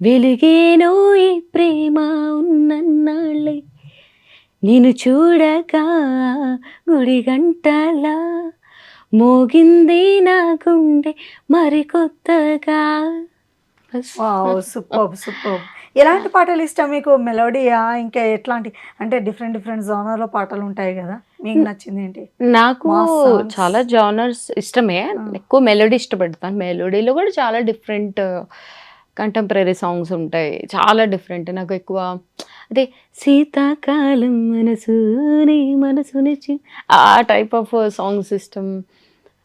వెలిగేనో ఈ ప్రేమ ఉన్నన్నాళ్ళే, నిన్ను చూడగా గుడి గంటలా మోగింది నా గుండె మరికొత్తగా. సూపర్. ఎలాంటి పాటలు ఇష్టం మీకు? మెలోడీయా, ఇంకా ఎట్లాంటి అంటే డిఫరెంట్ జానర్లో పాటలు ఉంటాయి కదా, మీకు నచ్చింది ఏంటి? నాకు Mass songs. చాలా జానర్స్ ఇష్టమే, ఎక్కువ మెలోడీ ఇష్టపడతాను. మెలోడీలో కూడా చాలా డిఫరెంట్ కంటెంపరీ సాంగ్స్ ఉంటాయి, చాలా డిఫరెంట్. నాకు ఎక్కువ అదే శీతాకాలం మనసుని మనసుని ఆ టైప్ ఆఫ్ సాంగ్స్ ఇష్టం.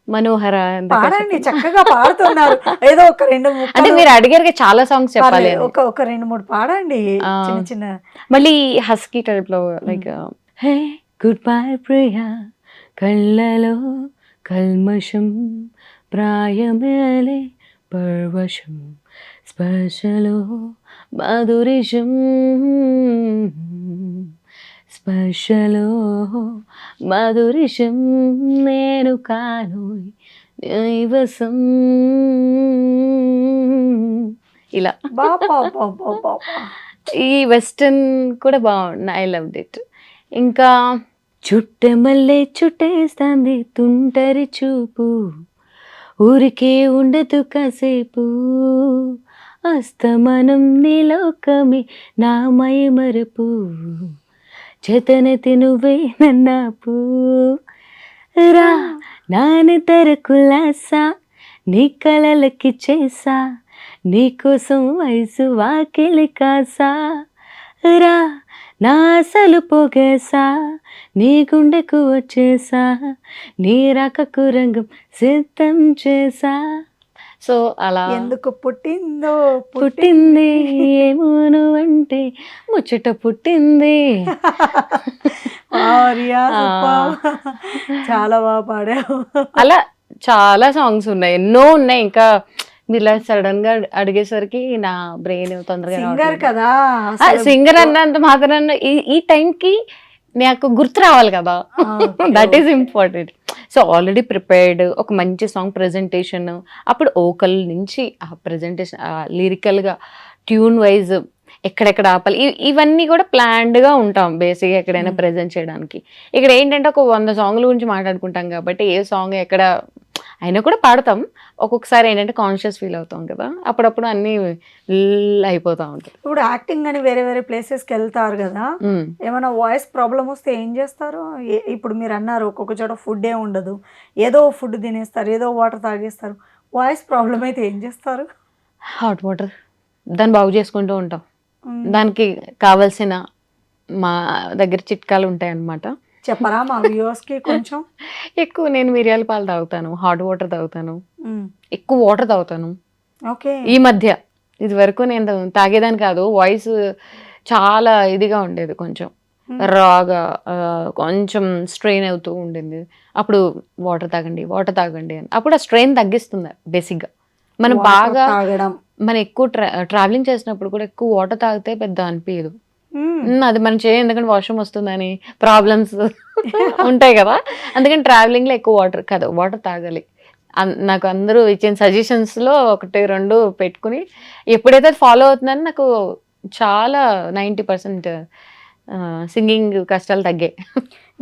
మనోహర పాడండి, చక్కగా పాడుతున్నారు. ఏదో ఒక 2 అంటే మీరు అడిగారు చాలా సాంగ్స్ చెప్పాలి, ఒక 2-3 పాడండి చిన్న. మళ్ళీ హస్కీ టైప్ లో like hey good bye Priya, కళ్ళలో కల్మషం ప్రాయమేలే పర్వశం, స్పర్శలో మాధురిషం, స్పర్శలో మాధురిషం, నేను కాను దైవసం. ఇలా ఈ వెస్టర్న్ కూడా బాగుంది, ఐ లవ్డ్ ఇట్. ఇంకా చుట్టె మల్లె చుట్టేస్తాంది తుంటరి చూపు, ఊరికే ఉండదు కాసేపు, అస్తమనం నీలోకమి నా మై మరపు, చేతనెతి నువ్వే నన్నాపు, రా నాని తెరకులాసా నీ కలలకి చేసా, నీకోసం వయసు వాకిలి కాసా, రా నా అసలు పొగేసా, నీ గుండెకు వచ్చేసా, నీ రాకకు రంగం సిద్ధం చేసా. సో అలా ఎందుకు పుట్టిందో పుట్టింది ఏమో నువ్వంటే ముచ్చట పుట్టింది. చాలా బాగా పాడావు. అలా చాలా సాంగ్స్ ఉన్నాయి, ఎన్నో ఉన్నాయి. ఇంకా మీరు ఇలా సడన్ గా అడిగేసరికి నా బ్రెయిన్ తొందరగా సింగర్ కదా, సింగర్ అన్నంత మాత్రం ఈ టైంకి నాకు గుర్తు రావాలి కదా, that is important. So already prepared ఒక మంచి సాంగ్ ప్రెజెంటేషన్, అప్పుడు ఓకల్ నుంచి ఆ ప్రెజెంటేషన్ లిరికల్గా ట్యూన్ వైజ్ ఎక్కడెక్కడ ఆపాలి ఇవన్నీ కూడా ప్లాన్డ్గా ఉంటాం బేసిక్గా ఎక్కడైనా ప్రెజెంట్ చేయడానికి. ఇక్కడ ఏంటంటే ఒక 100 సాంగ్ల గురించి మాట్లాడుకుంటాం కాబట్టి ఏ సాంగ్ ఎక్కడ అయినా కూడా పాడతాం. ఒక్కొక్కసారి ఏంటంటే కాన్షియస్ ఫీల్ అవుతాం కదా, అప్పుడప్పుడు అన్నీ అయిపోతూ ఉంటాయి. ఇప్పుడు యాక్టింగ్ అని వేరే వేరే ప్లేసెస్కి వెళ్తారు కదా, ఏమైనా వాయిస్ ప్రాబ్లం వస్తే ఏం చేస్తారు? ఇప్పుడు మీరు అన్నారు ఒక్కొక్క చోట ఫుడ్ ఏ ఉండదు, ఏదో ఫుడ్ తినేస్తారు, ఏదో వాటర్ తాగేస్తారు. వాయిస్ ప్రాబ్లం అయితే ఏం చేస్తారు? హాట్ వాటర్ దాన్ని బాగు చేసుకుంటూ ఉంటాం. దానికి కావాల్సిన మా దగ్గర చిట్కాలు ఉంటాయి అన్నమాట. చెప్పరా మా వ్యూవర్స్కి కొంచెం? ఎక్కువ నేను మిరియాల పాలు తాగుతాను, హాట్ వాటర్ తాగుతాను, ఎక్కువ వాటర్ తాగుతాను. ఓకే. ఈ మధ్య ఇది వరకు నేను తాగేదాన్ని కాదు, వాయిస్ చాలా ఇదిగా ఉండేది, కొంచెం రాగా కొంచెం స్ట్రెయిన్ అవుతూ ఉండింది. అప్పుడు వాటర్ తాగండి అని. అప్పుడు ఆ స్ట్రెయిన్ తగ్గిస్తుంది బేసిక్గా. మనం బాగా మనం ఎక్కువ ట్రావెలింగ్ చేసినప్పుడు కూడా ఎక్కువ వాటర్ తాగితే పెద్ద అనిపించదు. అది మనం చేయం, ఎందుకంటే వాష్రూమ్ వస్తుందని ప్రాబ్లమ్స్ ఉంటాయి కదా, అందుకని ట్రావెలింగ్లో ఎక్కువ వాటర్ తాగాలి. నాకు అందరూ ఇచ్చిన సజెషన్స్లో 1-2 పెట్టుకుని ఎప్పుడైతే ఫాలో అవుతుందని నాకు చాలా 90% సింగింగ్ కష్టాలు తగ్గాయి.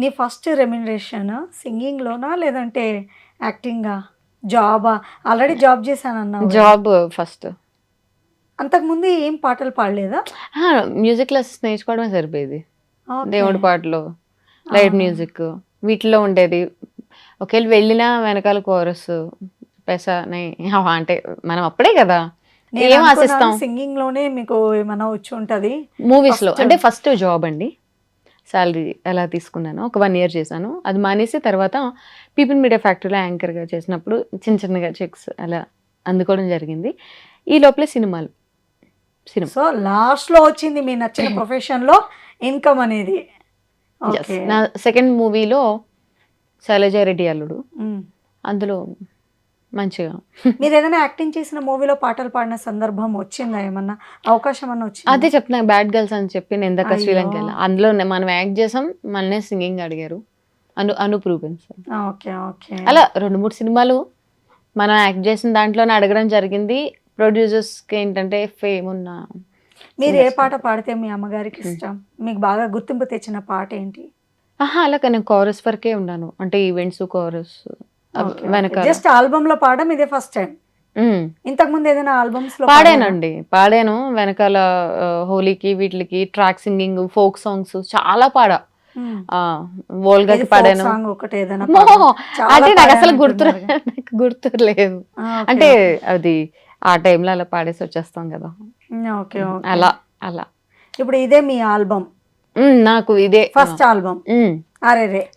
నీ ఫస్ట్ రెమ్యునరేషన్ సింగింగ్లోనా లేదంటే యాక్టింగా, జాబా? ఆల్రెడీ జాబ్ చేశానన్నా. Job first. అంతకుముందు ఏం పాటలు పాడలేదా? మ్యూజిక్ క్లాసెస్ నేర్చుకోవడమే సరిపోయేది. దేవుడి పాటలు, లైట్ మ్యూజిక్ వీటిలో ఉండేది. ఒకవేళ వెళ్ళినా వెనకాల కోరస్ పెసని అంటే మనం అప్పుడే కదా ఏం ఆశిస్తాం. సింగింగ్ లోనే మీకు ఏమైనా వచ్చి ఉంటది? మూవీస్ లో అంటే ఫస్ట్ జాబ్ అండి, శాలరీ ఎలా తీసుకున్నాను, ఒక 1 year చేశాను. అది మానేసి తర్వాత పీపుల్ మీడియా ఫ్యాక్టరీలో యాంకర్గా చేసినప్పుడు చిన్నగా చెక్స్ అలా అందుకోవడం జరిగింది. ఈ లోపలే సినిమాలు. సో లాస్ట్ లో వచ్చింది మీ నచ్చిన ప్రొఫెషన్ లో ఇన్కమ్ అనేది. నా సెకండ్ మూవీలో శైలజారెడ్డి అల్లుడు, అందులో మంచిగా. మీరు ఏదైనా యాక్టింగ్ చేసిన మూవీలో పాటలు పాడిన సందర్భం వచ్చిందా? ఏమన్నా అవకాశం అన్న వచ్చింది? అదే చెప్తున్నా, బ్యాడ్ గర్ల్స్ అని చెప్పి నేను ఇందాక శ్రీలంక వెళ్ళా, అందులో మనం యాక్ట్ చేసాం, మననే సింగింగ్ అడిగారు, అనూప్ రూబెన్స్. అలా 2-3 సినిమాలు మనం యాక్ట్ చేసిన దాంట్లోనే అడగడం జరిగింది. ప్రొడ్యూసర్స్కి ఏంటంటే ఫేమ్ ఉన్న. మీరు ఏ పాట పాడితే మీ అమ్మగారికి ఇష్టం, మీకు బాగా గుర్తింపు తెచ్చిన పాట ఏంటి? అలా నేను కోరస్ వరకే ఉన్నాను, అంటే ఈవెంట్స్ కోరస్ వెనక. జస్ట్ ఆల్బమ్ లో పాడడం ఇదే ఫస్ట్ టైం? ఇంతకు ముందు ఏదైనా ఆల్బమ్స్ లో పాడాను వెనకాల హోలీకి వీటికి ట్రాక్ సింగింగ్, ఫోక్ సాంగ్స్ చాలా పాడా. వోల్గాకి పాడాను. అంటే నాకు అసలు గుర్తులేదు, అంటే అది ఆ టైంలో అలా పాడేసి వచ్చేస్తాం కదా. అలా ఇప్పుడు ఇదే మీ ఆల్బమ్? నాకు ఇదే ఫస్ట్ ఆల్బమ్.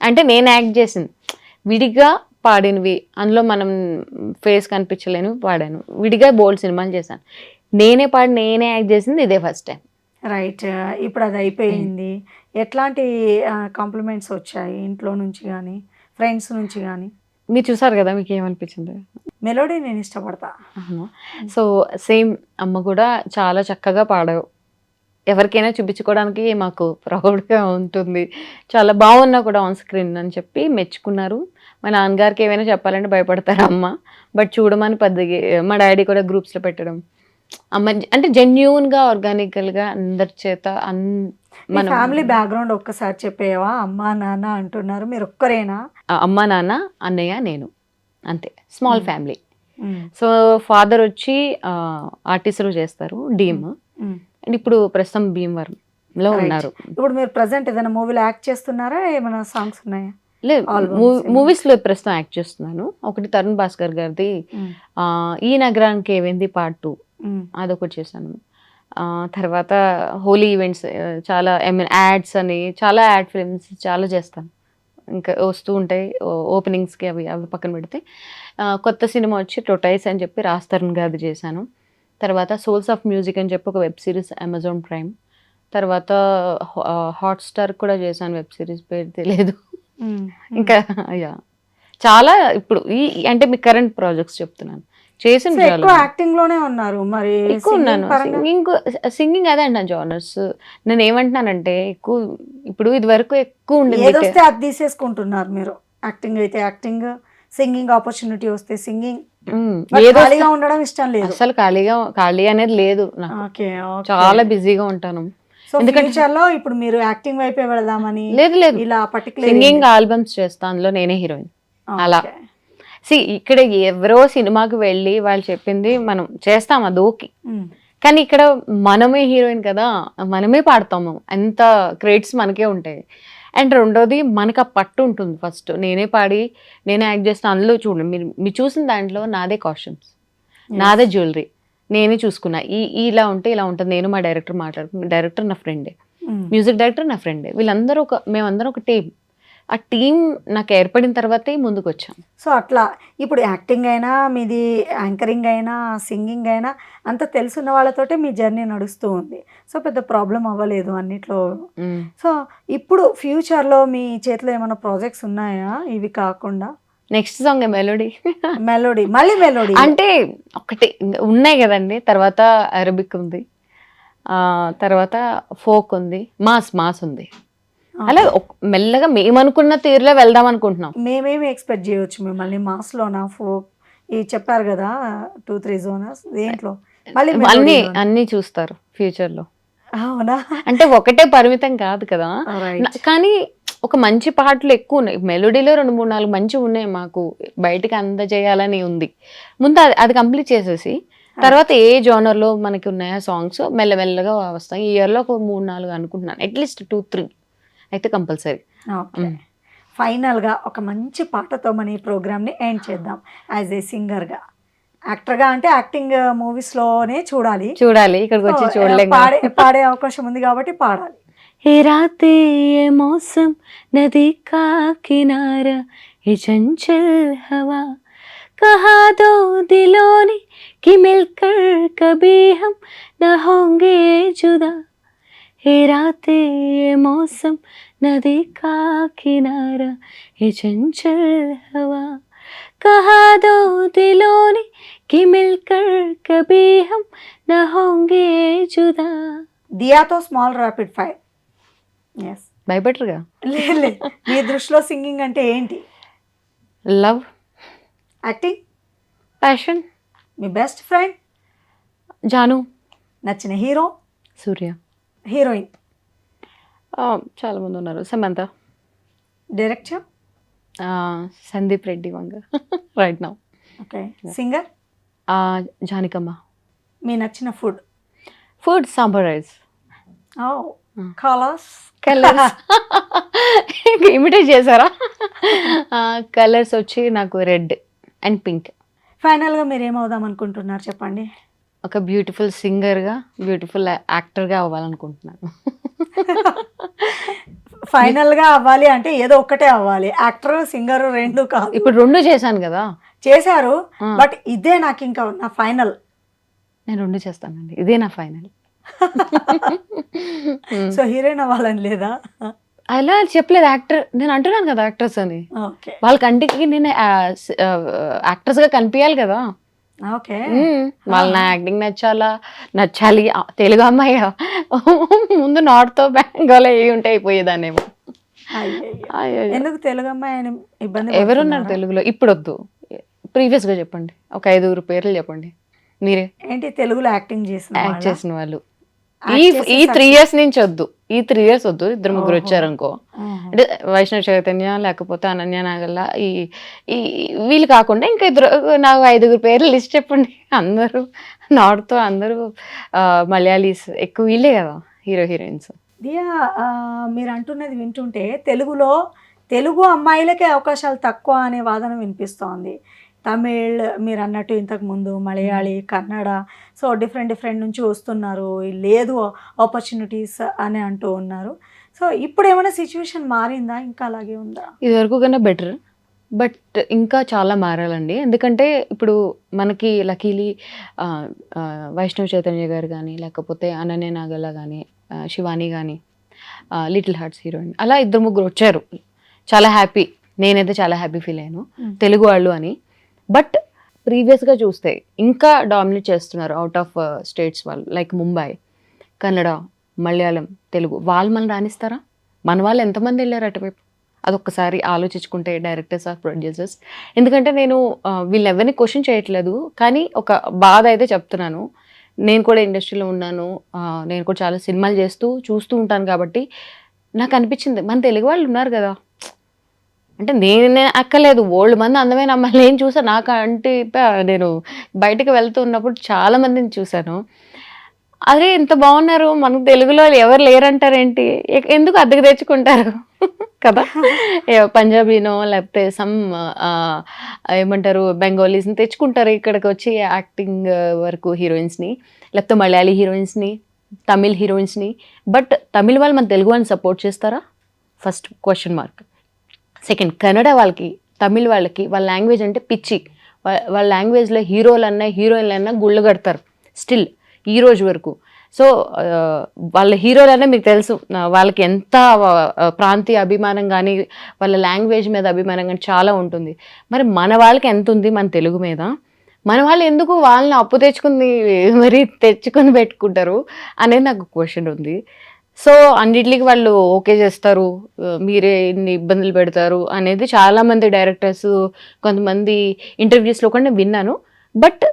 అంటే నేను యాక్ట్ చేసింది విడిగా పాడినవి, అందులో మనం ఫేస్ కనిపించలేను పాడాను. విడిగా బోల్డ్ సినిమాలు చేశాను, నేనే పాడి నేనే యాక్ట్ చేసింది ఇదే ఫస్ట్ టైం. రైట్. ఇప్పుడు అది అయిపోయింది, ఎట్లాంటి కాంప్లిమెంట్స్ వచ్చాయి ఇంట్లో నుంచి కానీ ఫ్రెండ్స్ నుంచి కానీ? మీరు చూసారు కదా, మీకు ఏమనిపించింది? మెలోడీ నేను ఇష్టపడతా. సో సేమ్ అమ్మ కూడా చాలా చక్కగా పాడావు, ఎవరికైనా చూపించుకోవడానికి మాకు ప్రౌడ్గా ఉంటుంది. చాలా బాగున్నా కూడా ఆన్ స్క్రీన్ అని చెప్పి మెచ్చుకున్నారు. మా నాన్నగారికి ఏమైనా చెప్పాలంటే భయపడతారు అమ్మ, బట్ చూడమని పెద్దగా మా డాడీ కూడా గ్రూప్స్లో పెట్టడం. అమ్మ అంటే జెన్యూన్గా ఆర్గానికల్గా అందరి చేత మన ఫ్యామిలీ బ్యాక్గ్రౌండ్ ఒక్కసారి చెప్పేవా? అమ్మా నాన్న అంటున్నారు, మీరు ఒక్కరేనా? అమ్మ నాన్న అన్నయ్య నేను, అంతే, స్మాల్ ఫ్యామిలీ. సో ఫాదర్ వచ్చి ఆర్టిస్టులు చేస్తారు, డీమ్, అండ్ ఇప్పుడు ప్రస్తుతం భీమవరంలో ఉన్నారు. ఇప్పుడు మీరు ప్రెసెంట్ ఏదైనా మూవీలో యాక్ట్ చేస్తున్నారా? ఏమైనా సాంగ్స్ ఉన్నాయా? లేదు, మూవీస్లో ప్రస్తుతం యాక్ట్ చేస్తున్నాను. ఒకటి తరుణ్ భాస్కర్ గారిది ఈ నగరానికి ఏమైంది పార్ట్ 2, అదొకటి చేశాను. తర్వాత హోలీ ఈవెంట్స్ చాలా, యాడ్స్ అని చాలా యాడ్ ఫిల్మ్స్ చాలా చేస్తాను, ఇంకా వస్తూ ఉంటాయి ఓపెనింగ్స్కి. అవి పక్కన పెడితే కొత్త సినిమా వచ్చి టొటైస్ అని చెప్పి రాజ్ తరుణ్ గారిది చేశాను. తర్వాత సోల్స్ ఆఫ్ మ్యూజిక్ అని చెప్పి ఒక వెబ్ సిరీస్ అమెజాన్ ప్రైమ్. తర్వాత హాట్స్టార్ కూడా చేశాను, వెబ్ సిరీస్ పేరు తెలియదు. ఇంకా చాలా ఇప్పుడు అంటే మీ కరెంట్ ప్రాజెక్ట్స్ చెప్తున్నాను, చేసిన యాక్టింగ్ లోనే ఉన్నారు. మరి ఎక్కువ ఉన్నాను సింగింగ్ అదే అండి జానర్స్. నేను ఏమంటున్నానంటే ఎక్కువ ఇప్పుడు ఇది వరకు ఎక్కువ ఉండేది అది తీసేసుకుంటున్నారు మీరు. యాక్టింగ్ అయితే యాక్టింగ్, సింగింగ్ ఆపర్చునిటీ వస్తే సింగింగ్, ఏదో ఖాళీగా ఉండడం ఇష్టం లేదు. అసలు ఖాళీ అనేది లేదు నాకు. ఓకే, చాలా బిజీగా ఉంటాను. సో ఫ్యూచర్ లో ఇప్పుడు మీరు యాక్టింగ్ వైపే వెళదామని లేదు ఇలా పర్టికులర్ సింగింగ్ ఆల్బమ్స్ చేస్తాను, అందులో నేనే హీరోయిన్. అలా ఇక్కడ ఎవరో సినిమాకి వెళ్ళి వాళ్ళు చెప్పింది మనం చేస్తాం, అది ఓకే. కానీ ఇక్కడ మనమే హీరోయిన్ కదా, మనమే పాడతాము, అంత క్రెడిట్స్ మనకే ఉంటాయి. అండ్ రెండోది మనకు ఆ పట్టు ఉంటుంది. ఫస్ట్ నేనే పాడి నేనే యాక్ట్ చేస్తాను. అందులో చూడండి, మీరు చూసిన దాంట్లో నాదే కాస్ట్యూమ్స్, నాదే జ్యువెలరీ, నేనే చూసుకున్నా. ఇలా ఉంటే ఇలా ఉంటుంది. నేను మా డైరెక్టర్ మాట్లాడుకున్నాను. డైరెక్టర్ నా ఫ్రెండే, మ్యూజిక్ డైరెక్టర్ నా ఫ్రెండే, వీళ్ళందరూ మేమందరం ఒక టీం. ఆ టీం నాకు ఏర్పడిన తర్వాతే ముందుకు వచ్చాం. సో అట్లా ఇప్పుడు యాక్టింగ్ అయినా మీది, యాంకరింగ్ అయినా, సింగింగ్ అయినా అంత తెలుసున్న వాళ్ళతోటే మీ జర్నీ నడుస్తూ ఉంది. సో పెద్ద ప్రాబ్లం అవ్వలేదు అన్నిట్లో. సో ఇప్పుడు ఫ్యూచర్లో మీ చేతిలో ఏమైనా ప్రాజెక్ట్స్ ఉన్నాయా ఇవి కాకుండా? Next song melody. మళ్ళీ మెలోడీ అంటే ఒకటి ఉన్నాయి కదండి. తర్వాత అరబిక్ ఉంది, తర్వాత ఫోక్ ఉంది, మాస్ ఉంది. అలా మెల్లగా మేము అనుకున్న తీరులో వెళ్దాం అనుకుంటున్నాం. మేమేమి ఎక్స్పెక్ట్ చేయవచ్చు మిమ్మల్ని మాస్లోనా, ఫోక్ ఈ చెప్పారు కదా 2-3 జోనర్స్, దేంట్లో మళ్ళీ అన్ని చూస్తారు ఫ్యూచర్ లో. అవునా? అంటే ఒకటే పరిమితం కాదు కదా. కానీ ఒక మంచి పాటలు ఎక్కువ ఉన్నాయి. మెలోడీలో 2-3-4 మంచి ఉన్నాయి, మాకు బయటకు అందజేయాలని ఉంది. ముందు అది కంప్లీట్ చేసేసి తర్వాత ఏ జోనర్ లో మనకి ఉన్నాయా సాంగ్స్ మెల్లమెల్లగా వస్తాయి. ఈ ఇయర్ లో ఒక 3-4 అనుకుంటున్నాను, అట్లీస్ట్ 2-3 అయితే కంపల్సరీ. ఫైనల్గా ఒక మంచి పాటతో మన ఈ ప్రోగ్రామ్ని ఎండ్ చేద్దాం. యాజ్ ఏ సింగర్గా, యాక్టర్గా అంటే యాక్టింగ్ మూవీస్లోనే చూడాలి, ఇక్కడికి వచ్చి చూడలేం. పాడే అవకాశం ఉంది కాబట్టి పాడాలి. ఏ రాతే ఏ మौसम नदी का किनारा ये चंचल हवा कहा दो दिलों ने कि मिलकर कभी हम न होंगे जुदा. हे राते ये मौसम नदी का किनारा ये चंचल हवा कहा दो दिलों ने कि मिलकर कभी हम न होंगे जुदा. దియాతో స్మాల్ ర్యాపిడ్ ఫైర్. ఎస్, భయపెట్టరుగా. లేదు, మీ దృష్టిలో సింగింగ్ అంటే ఏంటి? Love, acting, passion. మీ బెస్ట్ ఫ్రెండ్? జాను. నచ్చిన హీరో? సూర్య. హీరోయిన్? చాలా మంది ఉన్నారు. Samantha. Director? Sandeep Reddy Vanga right now. Okay. Singer? Janakamma. మీ నచ్చిన food? Sambar rice. Colours? Imitate చేశారా? కలర్స్ వచ్చి నాకు రెడ్ అండ్ పింక్. ఫైనల్గా మీరు ఏమవుదాం అనుకుంటున్నారు చెప్పండి? ఒక బ్యూటిఫుల్ సింగర్గా, బ్యూటిఫుల్ యాక్టర్గా అవ్వాలనుకుంటున్నాను. ఫైనల్గా అవ్వాలి అంటే ఏదో ఒక్కటే అవ్వాలి, యాక్టర్ సింగర్ రెండు కాదు. ఇప్పుడు 2 చేశాను కదా. చేశారు, బట్ ఇదే నాకు ఇంకా నా ఫైనల్. నేను 2 చేస్తానండి, ఇదే నా ఫైనల్. సో హీరోయిన్ అవ్వాలని లేదా? అలా చెప్పలేదు, యాక్టర్. నేను అంటున్నాను కదా యాక్టర్స్ అని. వాళ్ళ కంటికి నేను యాక్టర్స్ గా కనిపించాలి కదా. వాళ్ళ నా యాక్టింగ్ నచ్చాలి. తెలుగు అమ్మాయి ముందు నార్త్ తో బెంగాల్ ఏ ఉంటే అయిపోయేదాన్నేమో. ఎందుకు తెలుగు అమ్మాయి ఇబ్బంది? ఎవరున్నారు తెలుగులో ఇప్పుడు? వద్దు, ప్రీవియస్ గా చెప్పండి, ఒక 5 పేర్లు చెప్పండి మీరే. ఏంటి తెలుగులో యాక్ట్ చేసిన వాళ్ళు? ఈ 3 years నుంచి వద్దు, ఈ 3 years వద్దు. 2-3 వచ్చారు అనుకో, అంటే వైష్ణవ్ చైతన్య లేకపోతే అనన్య నాగల్ల, ఈ వీళ్ళు కాకుండా ఇంకా 2 నాకు 5 పేర్లు లిస్ట్ చెప్పండి. అందరూ నార్త్, అందరూ మలయాళీస్ ఎక్కువ, వీళ్ళే కదా హీరోయిన్స్. దియా, మీరు అంటున్నది వింటుంటే తెలుగు అమ్మాయిలకే అవకాశాలు తక్కువ అనే వాదన వినిపిస్తోంది. తమిళ్ మీరు అన్నట్టు ఇంతకుముందు, మలయాళీ, కన్నడ, సో డిఫరెంట్ నుంచి వస్తున్నారు, లేదు ఆపర్చునిటీస్ అని అంటూ ఉన్నారు. సో ఇప్పుడు ఏమైనా సిచ్యువేషన్ మారిందా, ఇంకా అలాగే ఉందా? ఇదివరకు కన్నా బెటర్, బట్ ఇంకా చాలా మారాలండి. ఎందుకంటే ఇప్పుడు మనకి లకీలీ వైష్ణవ్ చైతన్య గారు కానీ, లేకపోతే అనన్య నాగల్ల కానీ, శివాని కానీ, లిటిల్ హార్ట్స్ హీరోయిన్, అలా 2-3 వచ్చారు. చాలా హ్యాపీ, నేనైతే చాలా హ్యాపీ ఫీల్ అయ్యాను తెలుగు వాళ్ళు అని. బట్ ప్రీవియస్గా చూస్తే ఇంకా డామినేట్ చేస్తున్నారు అవుట్ ఆఫ్ స్టేట్స్ వాళ్ళు, లైక్ ముంబై, కన్నడ, మలయాళం, తెలుగు. వాళ్ళు మనం రాణిస్తారా? మన వాళ్ళు ఎంతమంది వెళ్ళారు అటువైపు? అదొక్కసారి ఆలోచించుకుంటే డైరెక్టర్స్ ఆర్ ప్రొడ్యూసర్స్. ఎందుకంటే నేను వీళ్ళు ఎవరిని క్వశ్చన్ చేయట్లేదు, కానీ ఒక బాధ అయితే చెప్తున్నాను. నేను కూడా ఇండస్ట్రీలో ఉన్నాను, నేను కూడా చాలా సినిమాలు చూస్తూ ఉంటాను కాబట్టి నాకు అనిపించింది మన తెలుగు వాళ్ళు ఉన్నారు కదా, అంటే నేనే అక్కర్లేదు ఓల్డ్ మంది అందమైన అమ్మాయిలు నేను చూసాను. నాకు అంటే నేను బయటకు వెళ్తూ ఉన్నప్పుడు చాలా మందిని చూశాను. అదే ఇంత బాగున్నారు మనకు తెలుగులో ఎవరు లేరంటారేంటి, ఎందుకు అద్దెకు తెచ్చుకుంటారు కదా, పంజాబీనో లేకపోతే ఏమంటారు బెంగాలీస్ని తెచ్చుకుంటారు ఇక్కడికి వచ్చి యాక్టింగ్ వరకు హీరోయిన్స్ని, లేకపోతే మలయాళీ హీరోయిన్స్ని, తమిళ్ హీరోయిన్స్ని. బట్ తమిళ్ వాళ్ళు మన తెలుగు వాళ్ళని సపోర్ట్ చేస్తారా? First question mark. Second, Kannada వాళ్ళకి తమిళ్ వాళ్ళకి వాళ్ళ లాంగ్వేజ్ అంటే పిచ్చి, వాళ్ళ లాంగ్వేజ్లో హీరోలన్నా హీరోయిన్లన్నా గుళ్ళు కడతారు స్టిల్ ఈ రోజు వరకు. సో వాళ్ళ హీరోలనే మీకు తెలుసు వాళ్ళకి ఎంత ప్రాంతీయ అభిమానం కానీ వాళ్ళ లాంగ్వేజ్ మీద అభిమానం కానీ చాలా ఉంటుంది. మరి మన వాళ్ళకి ఎంత ఉంది మన తెలుగు మీద? మన వాళ్ళు ఎందుకు వాళ్ళని అప్పు తెచ్చుకొని పెట్టుకుంటారు అనేది నాకు క్వశ్చన్ ఉంది. సో అన్నిటికి వాళ్ళు ఓకే చేస్తారు, మీరే ఇన్ని ఇబ్బందులు పెడతారు అనేది చాలామంది డైరెక్టర్స్ కొంతమంది ఇంటర్వ్యూస్లో కూడా నేను విన్నాను. బట్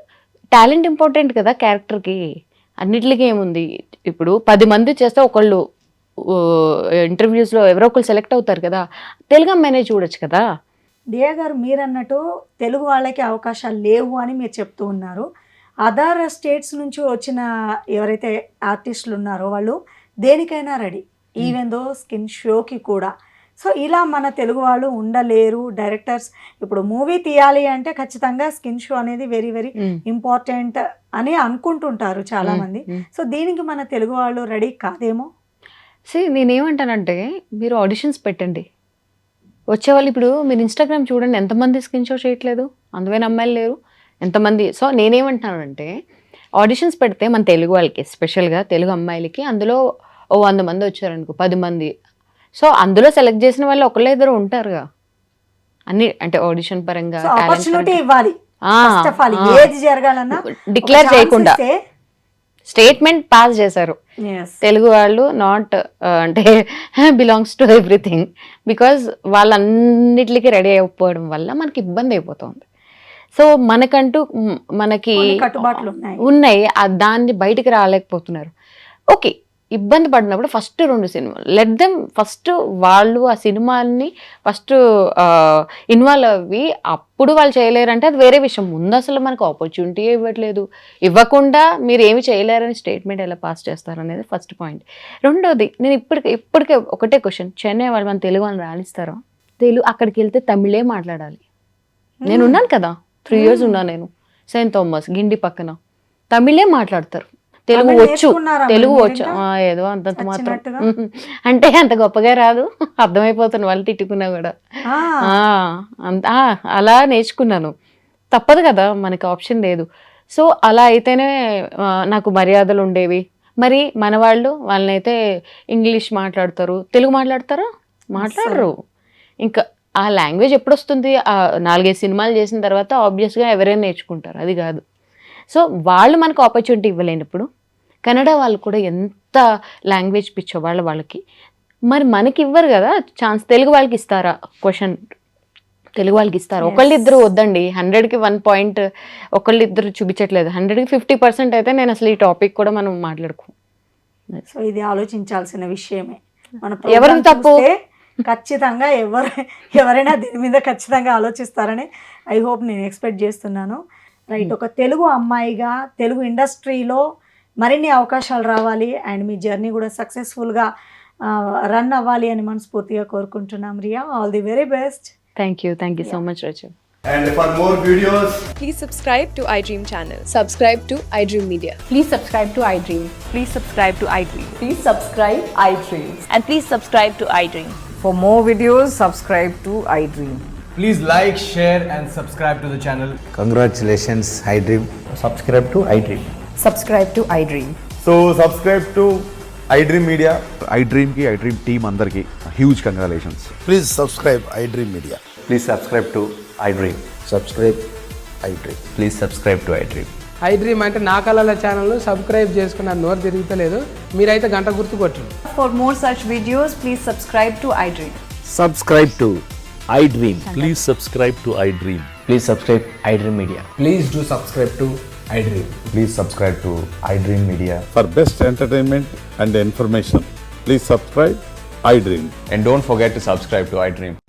టాలెంట్ ఇంపార్టెంట్ కదా క్యారెక్టర్కి. అన్నిటికీ ఏముంది, ఇప్పుడు 10 మంది చేస్తే ఒకళ్ళు ఇంటర్వ్యూస్లో ఎవరో ఒకళ్ళు సెలెక్ట్ అవుతారు కదా, తెలుగు అమ్మాయినే చూడొచ్చు కదా. దియా గారు, మీరు అన్నట్టు తెలుగు వాళ్ళకి అవకాశాలు లేవు అని మీరు చెప్తూ ఉన్నారు. అదర్ స్టేట్స్ నుంచి వచ్చిన ఎవరైతే ఆర్టిస్టులు ఉన్నారో వాళ్ళు దేనికైనా రెడీ, ఈవెన్ దో స్కిన్ షోకి కూడా. సో ఇలా మన తెలుగు వాళ్ళు ఉండలేరు. డైరెక్టర్స్ ఇప్పుడు మూవీ తీయాలి అంటే ఖచ్చితంగా స్కిన్ షో అనేది వెరీ వెరీ ఇంపార్టెంట్ అని అనుకుంటుంటారు చాలామంది. సో దీనికి మన తెలుగు వాళ్ళు రెడీ కాదేమో. నేనేమంటానంటే మీరు ఆడిషన్స్ పెట్టండి, వచ్చేవాళ్ళు. ఇప్పుడు మీరు ఇన్స్టాగ్రామ్ చూడండి, ఎంతమంది స్కిన్ షో చేయట్లేదు, అందమైన అమ్మాయిలు లేరు ఎంతమంది. సో నేనేమంటానంటే ఆడిషన్స్ పెడితే మన తెలుగు వాళ్ళకి, ఎస్పెషల్గా తెలుగు అమ్మాయిలకి, అందులో 100 మంది వచ్చారనుకో, 10 మంది. సో అందులో సెలెక్ట్ చేసిన వాళ్ళు ఒకళ్ళ ఇద్దరు ఉంటారుగా, అన్ని అంటే ఆడిషన్ పరంగా ఆపర్చునిటీ ఇవ్వాలి. ఏది జరగాలన్నా డిక్లేర్ చేయకుండా స్టేట్మెంట్ పాస్ చేశారు తెలుగు వాళ్ళు. నాట్ అంటే బిలాంగ్స్ టు ఎవ్రీథింగ్, బికాజ్ వాళ్ళన్నిటికీ రెడీ అయిపోవడం వల్ల మనకి ఇబ్బంది అయిపోతుంది. సో మనకి కట్టుబాట్లు ఉన్నాయి, దాన్ని బయటికి రాలేకపోతున్నారు. ఓకే, ఇబ్బంది పడినప్పుడు ఫస్ట్ 2 సినిమాలు లెట్ దెమ్, ఫస్ట్ వాళ్ళు ఆ సినిమాని ఫస్ట్ ఇన్వాల్వ్ అవ్వి, అప్పుడు వాళ్ళు చేయలేరంటే అది వేరే విషయం. ముందు అసలు మనకు ఆపర్చునిటీ ఇవ్వట్లేదు, ఇవ్వకుండా మీరు ఏమి చేయలేరని స్టేట్మెంట్ ఎలా పాస్ చేస్తారు అనేది ఫస్ట్ పాయింట్. రెండోది, నేను ఇప్పటికే ఒకటే క్వశ్చన్, చెన్నై వాళ్ళు మన తెలుగు వాళ్ళని రాణిస్తారా? అక్కడికి వెళ్తే తమిళే మాట్లాడాలి. నేను ఉన్నాను కదా, 3 years ఉన్నా నేను సెయింట్ థామస్ గిండి పక్కన, తమిళే మాట్లాడతారు. తెలుగు వచ్చు ఏదో అంతంత మాత్రం, అంటే అంత గొప్పగా రాదు, అర్థమైపోతుంది వాళ్ళు తిట్టుకున్నా కూడా. అలా నేర్చుకున్నాను, తప్పదు కదా, మనకి ఆప్షన్ లేదు. సో అలా అయితేనే నాకు మర్యాదలు ఉండేవి. మరి మన వాళ్ళనైతే ఇంగ్లీష్ మాట్లాడతారు, తెలుగు మాట్లాడతారా? మాట్లాడరు. ఇంకా ఆ లాంగ్వేజ్ ఎప్పుడు వస్తుంది? 4-5 సినిమాలు చేసిన తర్వాత ఆబ్వియస్గా ఎవరైనా నేర్చుకుంటారు, అది కాదు. సో వాళ్ళు మనకు ఆపర్చునిటీ ఇవ్వలేనప్పుడు కన్నడ వాళ్ళు కూడా ఎంత లాంగ్వేజ్ పిచ్చో వాళ్ళకి, మరి మనకి ఇవ్వరు కదా ఛాన్స్. తెలుగు వాళ్ళకి ఇస్తారా? క్వశ్చన్, తెలుగు వాళ్ళకి ఇస్తారు. ఒకళ్ళిద్దరు వద్దండి, 100కి 1 point ఒకళ్ళిద్దరు చూపించట్లేదు, 100కి 50% అయితే నేను అసలు ఈ టాపిక్ కూడా మనం మాట్లాడుకో. సో ఇది ఆలోచించాల్సిన విషయమే. మన ఎవరిది తప్పు? ఖచ్చితంగా ఎవరైనా దీని మీద ఖచ్చితంగా ఆలోచిస్తారని ఐ హోప్ నేను ఎక్స్పెక్ట్ చేస్తున్నాను. రైట్, ఒక తెలుగు అమ్మాయిగా తెలుగు ఇండస్ట్రీలో మరిన్ని అవకాశాలు రావాలి అండ్ మీ జర్నీ కూడా సక్సెస్ఫుల్గా రన్ అవ్వాలి అని మనస్ఫూర్తిగా కోరుకుంటున్నాం. Riya, all the very best. Thank you so much Rachu. And for more videos, please subscribe to iDream channel. Subscribe to iDream Media. Please subscribe to iDream. Please subscribe to iDream. Please subscribe iDream. And please subscribe to iDream. For more videos, subscribe to iDream. please like, share and subscribe to the channel. Congratulations, iDream. Subscribe to iDream. Subscribe to iDream. So subscribe to iDream Media. iDream ki iDream team andarki huge congratulations. Please subscribe iDream Media. Please subscribe to iDream. Subscribe iDream. Please subscribe to iDream. iDream అంటే నా కళల ఛానల్ను subscribe చేసుకున్న నోరు తిరుగుతలేదు, మీరైతే గంట గుర్తు కొట్టండి. For more such videos, please subscribe to iDream. Subscribe to iDream. Please subscribe to iDream. Please subscribe iDream Media. Please do subscribe to iDream. Please subscribe to iDream Media. For best entertainment and information, please subscribe iDream. And don't forget to subscribe to iDream.